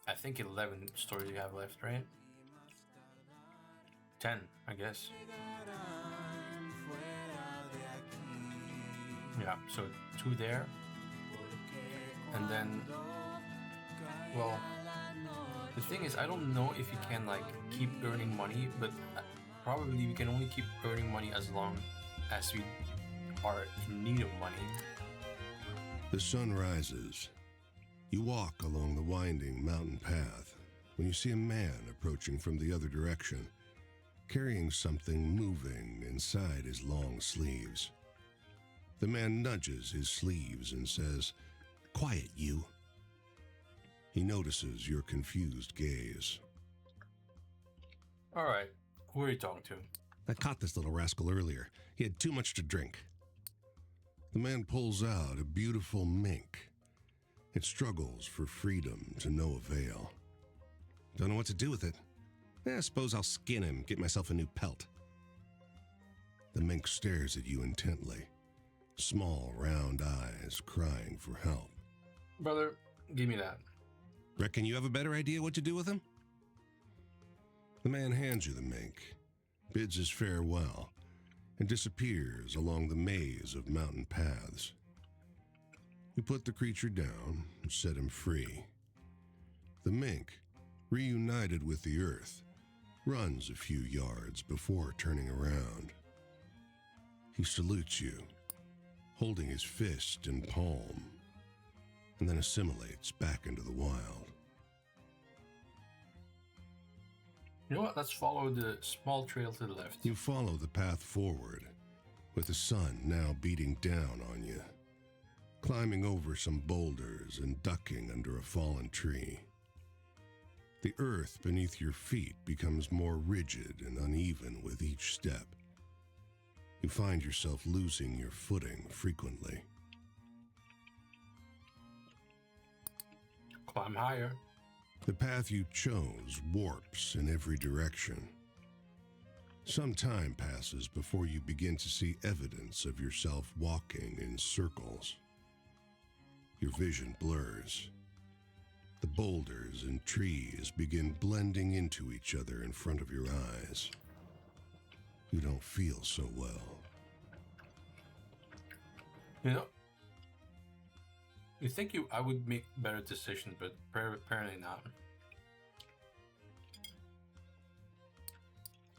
I think 11 stories you have left, right? 10, I guess. Yeah, so 2 there. And then, well, the thing is, I don't know if you can like keep earning money, but probably we can only keep earning money as long as we are in need of money. The sun rises. You walk along the winding mountain path when you see a man approaching from the other direction, carrying something moving inside his long sleeves. The man nudges his sleeves and says, "Quiet, you." He notices your confused gaze. Alright, who are you talking to? I caught this little rascal earlier. He had too much to drink. The man pulls out a beautiful mink. It struggles for freedom to no avail. Don't know what to do with it. I suppose I'll skin him, get myself a new pelt. The mink stares at you intently, small round eyes crying for help. Brother, give me that. Reckon you have a better idea what to do with him? The man hands you the mink, bids his farewell, and disappears along the maze of mountain paths. You put the creature down and set him free. The mink, reunited with the earth, runs a few yards before turning around. He salutes you, holding his fist and palm, and then assimilates back into the wild. You know what? Let's follow the small trail to the left. You follow the path forward, with the sun now beating down on you, climbing over some boulders and ducking under a fallen tree. The earth beneath your feet becomes more rigid and uneven with each step. You find yourself losing your footing frequently. Climb higher. The path you chose warps in every direction. Some time passes before you begin to see evidence of yourself walking in circles. Your vision blurs. The boulders and trees begin blending into each other in front of your eyes. You don't feel so well. You know, you think I would make better decisions, but apparently not.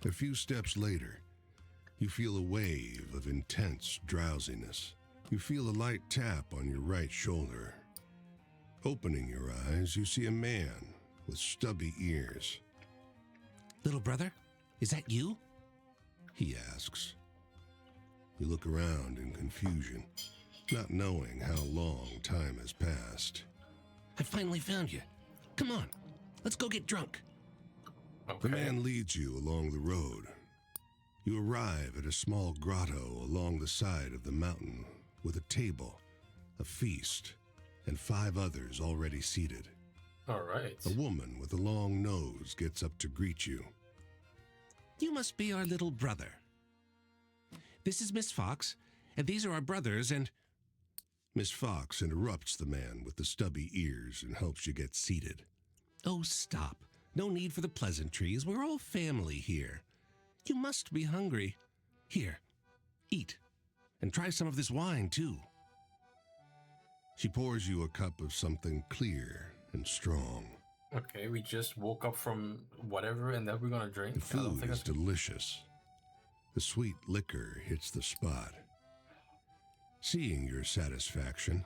A few steps later, you feel a wave of intense drowsiness. You feel a light tap on your right shoulder. Opening your eyes, you see a man with stubby ears. Little brother, is that you? He asks. You look around in confusion, not knowing how long time has passed. I finally found you. Come on, let's go get drunk. The man leads you along the road. You arrive at a small grotto along the side of the mountain with a table, a feast, and 5 others already seated. All right. A woman with a long nose gets up to greet you. You must be our little brother. This is Miss Fox, and these are our brothers, and... Miss Fox interrupts the man with the stubby ears and helps you get seated. Oh, stop. No need for the pleasantries. We're all family here. You must be hungry. Here, eat. And try some of this wine, too. She pours you a cup of something clear and strong. Okay, we just woke up from whatever and then we're gonna drink. The I don't food think is delicious. The sweet liquor hits the spot. Seeing your satisfaction,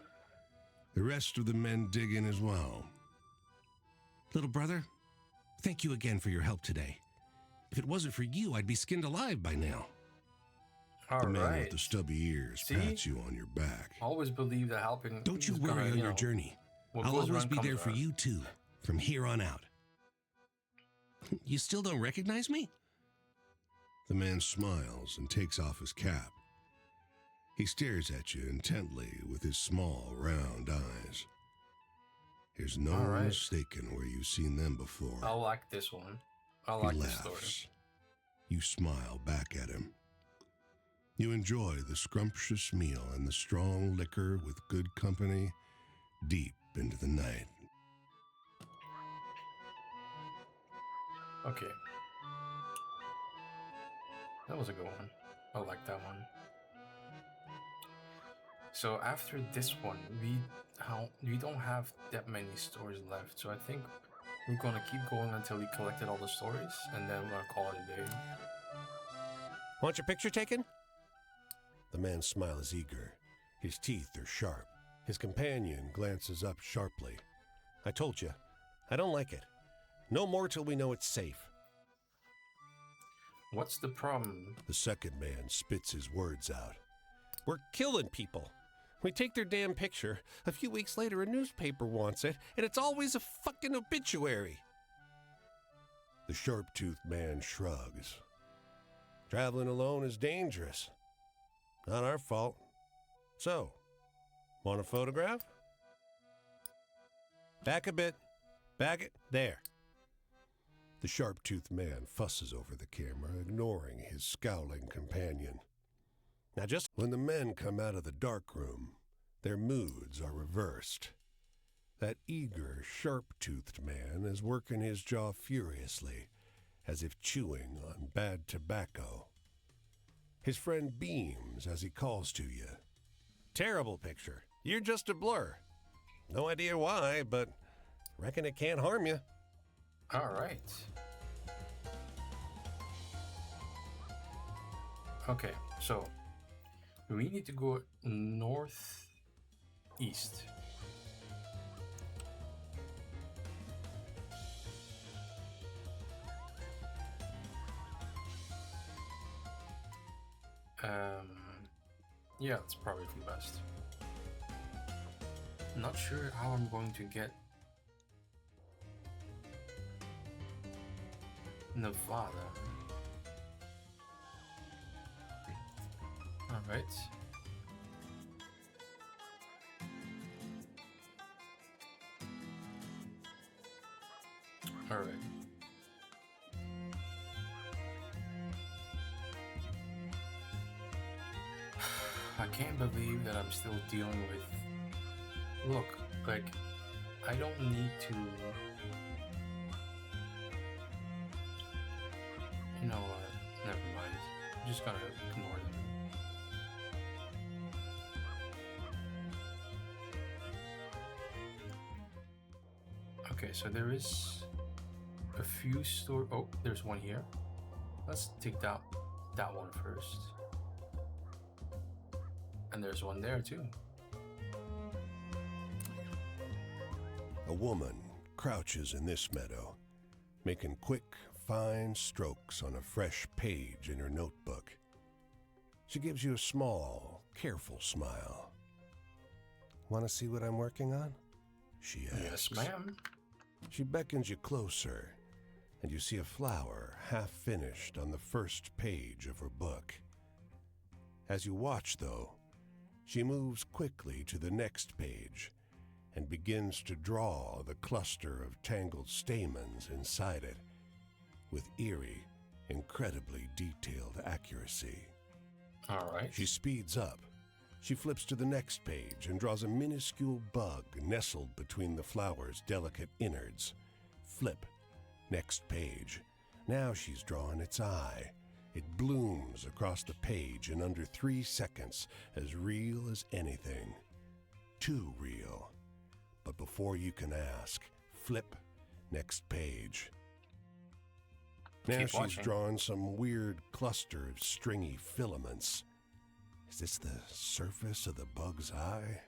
the rest of the men dig in as well. Little brother, thank you again for your help today. If it wasn't for you, I'd be skinned alive by now. All The man right. with the stubby ears See? pats you on your back. Always believe that helping. Don't you is worry gonna, on you your know, journey. what I'll goes always around be comes there for around. you, too, from here on out. You still don't recognize me? The man smiles and takes off his cap. He stares at you intently with his small, round eyes. There's no All right. mistaking where you've seen them before. I like this one. I He like this story. laughs. You smile back at him. You enjoy the scrumptious meal and the strong liquor with good company deep into the night. Okay. That was a good one. I like that one. So after this one, we don't have that many stories left. So I think we're gonna keep going until we collected all the stories, and then we're gonna call it a day. Want your picture taken? The man's smile is eager. His teeth are sharp. His companion glances up sharply. I told you, I don't like it. No more till we know it's safe. What's the problem? The second man spits his words out. We're killing people. We take their damn picture. A few weeks later, a newspaper wants it, and it's always a fucking obituary. The sharp-toothed man shrugs. Traveling alone is dangerous. Not our fault. So, want a photograph? Back a bit. Back it. There. The sharp-toothed man fusses over the camera, ignoring his scowling companion. Now just When the men come out of the dark room, their moods are reversed. That eager, sharp-toothed man is working his jaw furiously, as if chewing on bad tobacco. His friend beams as he calls to you. terrible picture. You're just a blur. No idea why, but reckon it can't harm you. All right. Okay, so we need to go northeast. Yeah, it's probably the best. Not sure how I'm going to get Nevada. All right. All right. I can't believe that I'm still dealing with. Look, like, I don't need to. You know what? Never mind. I'm just gonna ignore them. Okay, so there is a few store. Oh, there's one here. Let's take that one first. And there's one there too. A woman crouches in this meadow, making quick, fine strokes on a fresh page in her notebook. She gives you a small, careful smile. Want to see what I'm working on? She Yes, asks. ma'am. She beckons you closer, and you see a flower half finished on the first page of her book. As you watch, though, she moves quickly to the next page and begins to draw the cluster of tangled stamens inside it with eerie, incredibly detailed accuracy. All right. She speeds up. She flips to the next page and draws a minuscule bug nestled between the flower's delicate innards. Flip. Next page. Now she's drawing its eye. It blooms across the page in under 3 seconds, as real as anything. Too real. But before you can ask, flip. Next page. Now Keep she's watching. drawn some weird cluster of stringy filaments. Is this the surface of the bug's eye?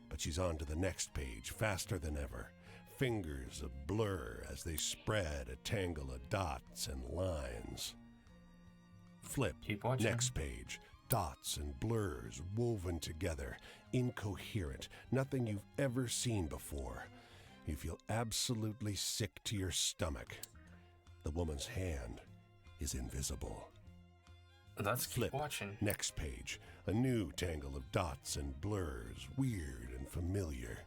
But she's on to the next page, faster than ever. Fingers a blur as they spread a tangle of dots and lines. Flip. Keep watching. Next page. Dots and blurs woven together. Incoherent. Nothing you've ever seen before. You feel absolutely sick to your stomach. The woman's hand is invisible. Let's keep Flip. watching. Next page. A new tangle of dots and blurs, weird and familiar.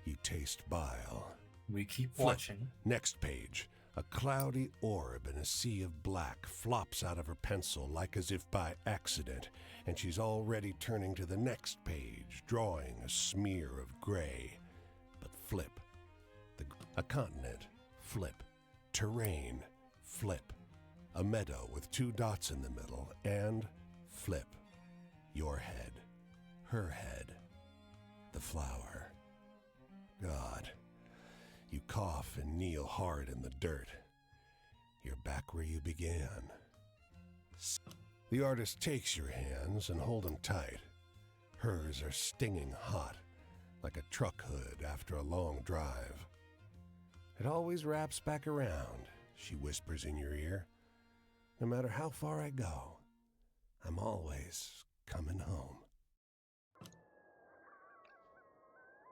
You taste bile. We keep Flip. watching. Next page. A cloudy orb in a sea of black flops out of her pencil like as if by accident, and she's already turning to the next page, drawing a smear of gray. But flip. A continent. Flip. Terrain. Flip. A meadow with 2 dots in the middle, and flip. Your head. Her head. The flower. God. You cough and kneel hard in the dirt. You're back where you began. The artist takes your hands and hold them tight. Hers are stinging hot, like a truck hood after a long drive. It always wraps back around, she whispers in your ear. No matter how far I go, I'm always coming home.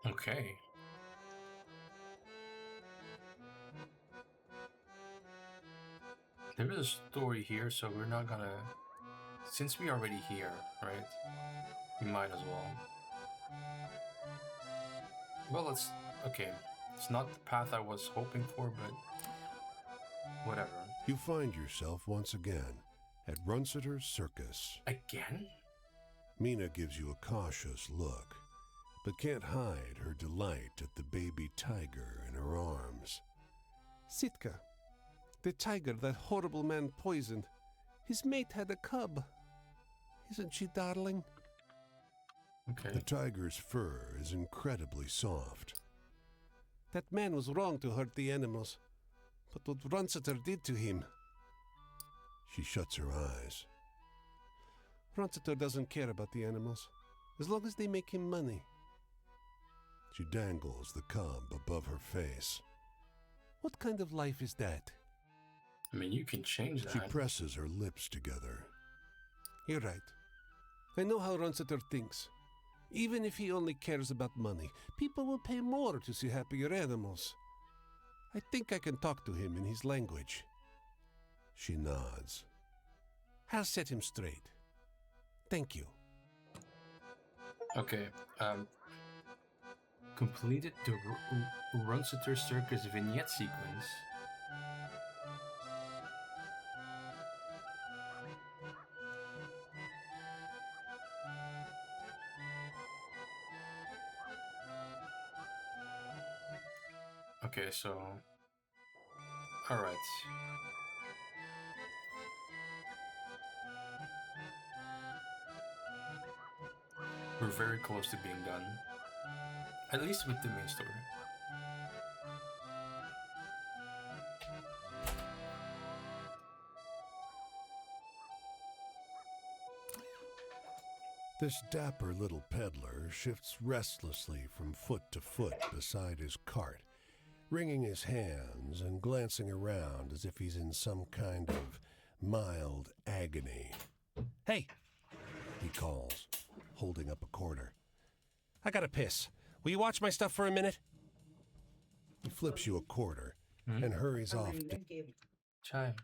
Okay. There is a story here, so we're not gonna... Since we're already here, right? We might as well. Well, it's... Okay. It's not the path I was hoping for, but... Whatever. You find yourself once again at Runciter's Circus. Again? Mina gives you a cautious look, but can't hide her delight at the baby tiger in her arms. Sitka, the tiger that horrible man poisoned. His mate had a cub. Isn't she darling? Okay. The tiger's fur is incredibly soft. That man was wrong to hurt the animals. But what Runciter did to him... She shuts her eyes. Runciter doesn't care about the animals, as long as they make him money. She dangles the cub above her face. What kind of life is that? I mean, you can change that. She presses her lips together. You're right. I know how Runciter thinks. Even if he only cares about money, people will pay more to see happier animals. I think I can talk to him in his language. She nods. I'll set him straight. Thank you. Okay. Completed the Runciter Circus vignette sequence. Okay, so... Alright. We're very close to being done. At least with the main story. This dapper little peddler shifts restlessly from foot to foot beside his cart, wringing his hands and glancing around as if he's in some kind of mild agony. Hey, He calls, holding up a quarter. I gotta piss. Will you watch my stuff for a minute? He flips you a quarter and hurries off. Chime.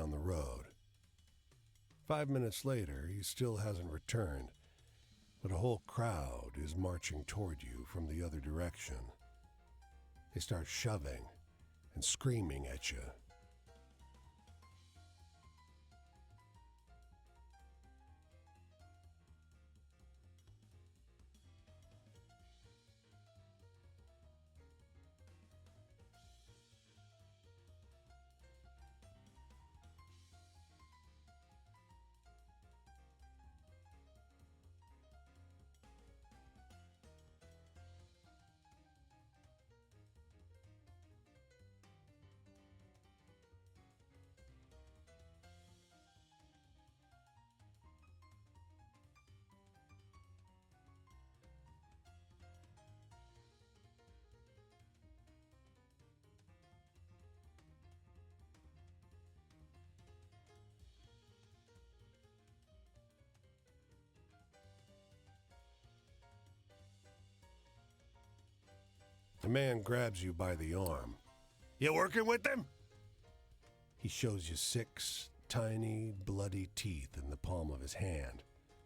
down the road. 5 minutes later, he still hasn't returned, but a whole crowd is marching toward you from the other direction. They start shoving and screaming at you. The man grabs you by the arm. You working with them? He shows you 6 tiny, bloody teeth in the palm of his hand.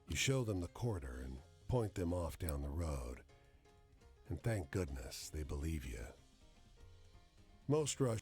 You show them the quarter and point them off down the road. And thank goodness they believe you. Most rush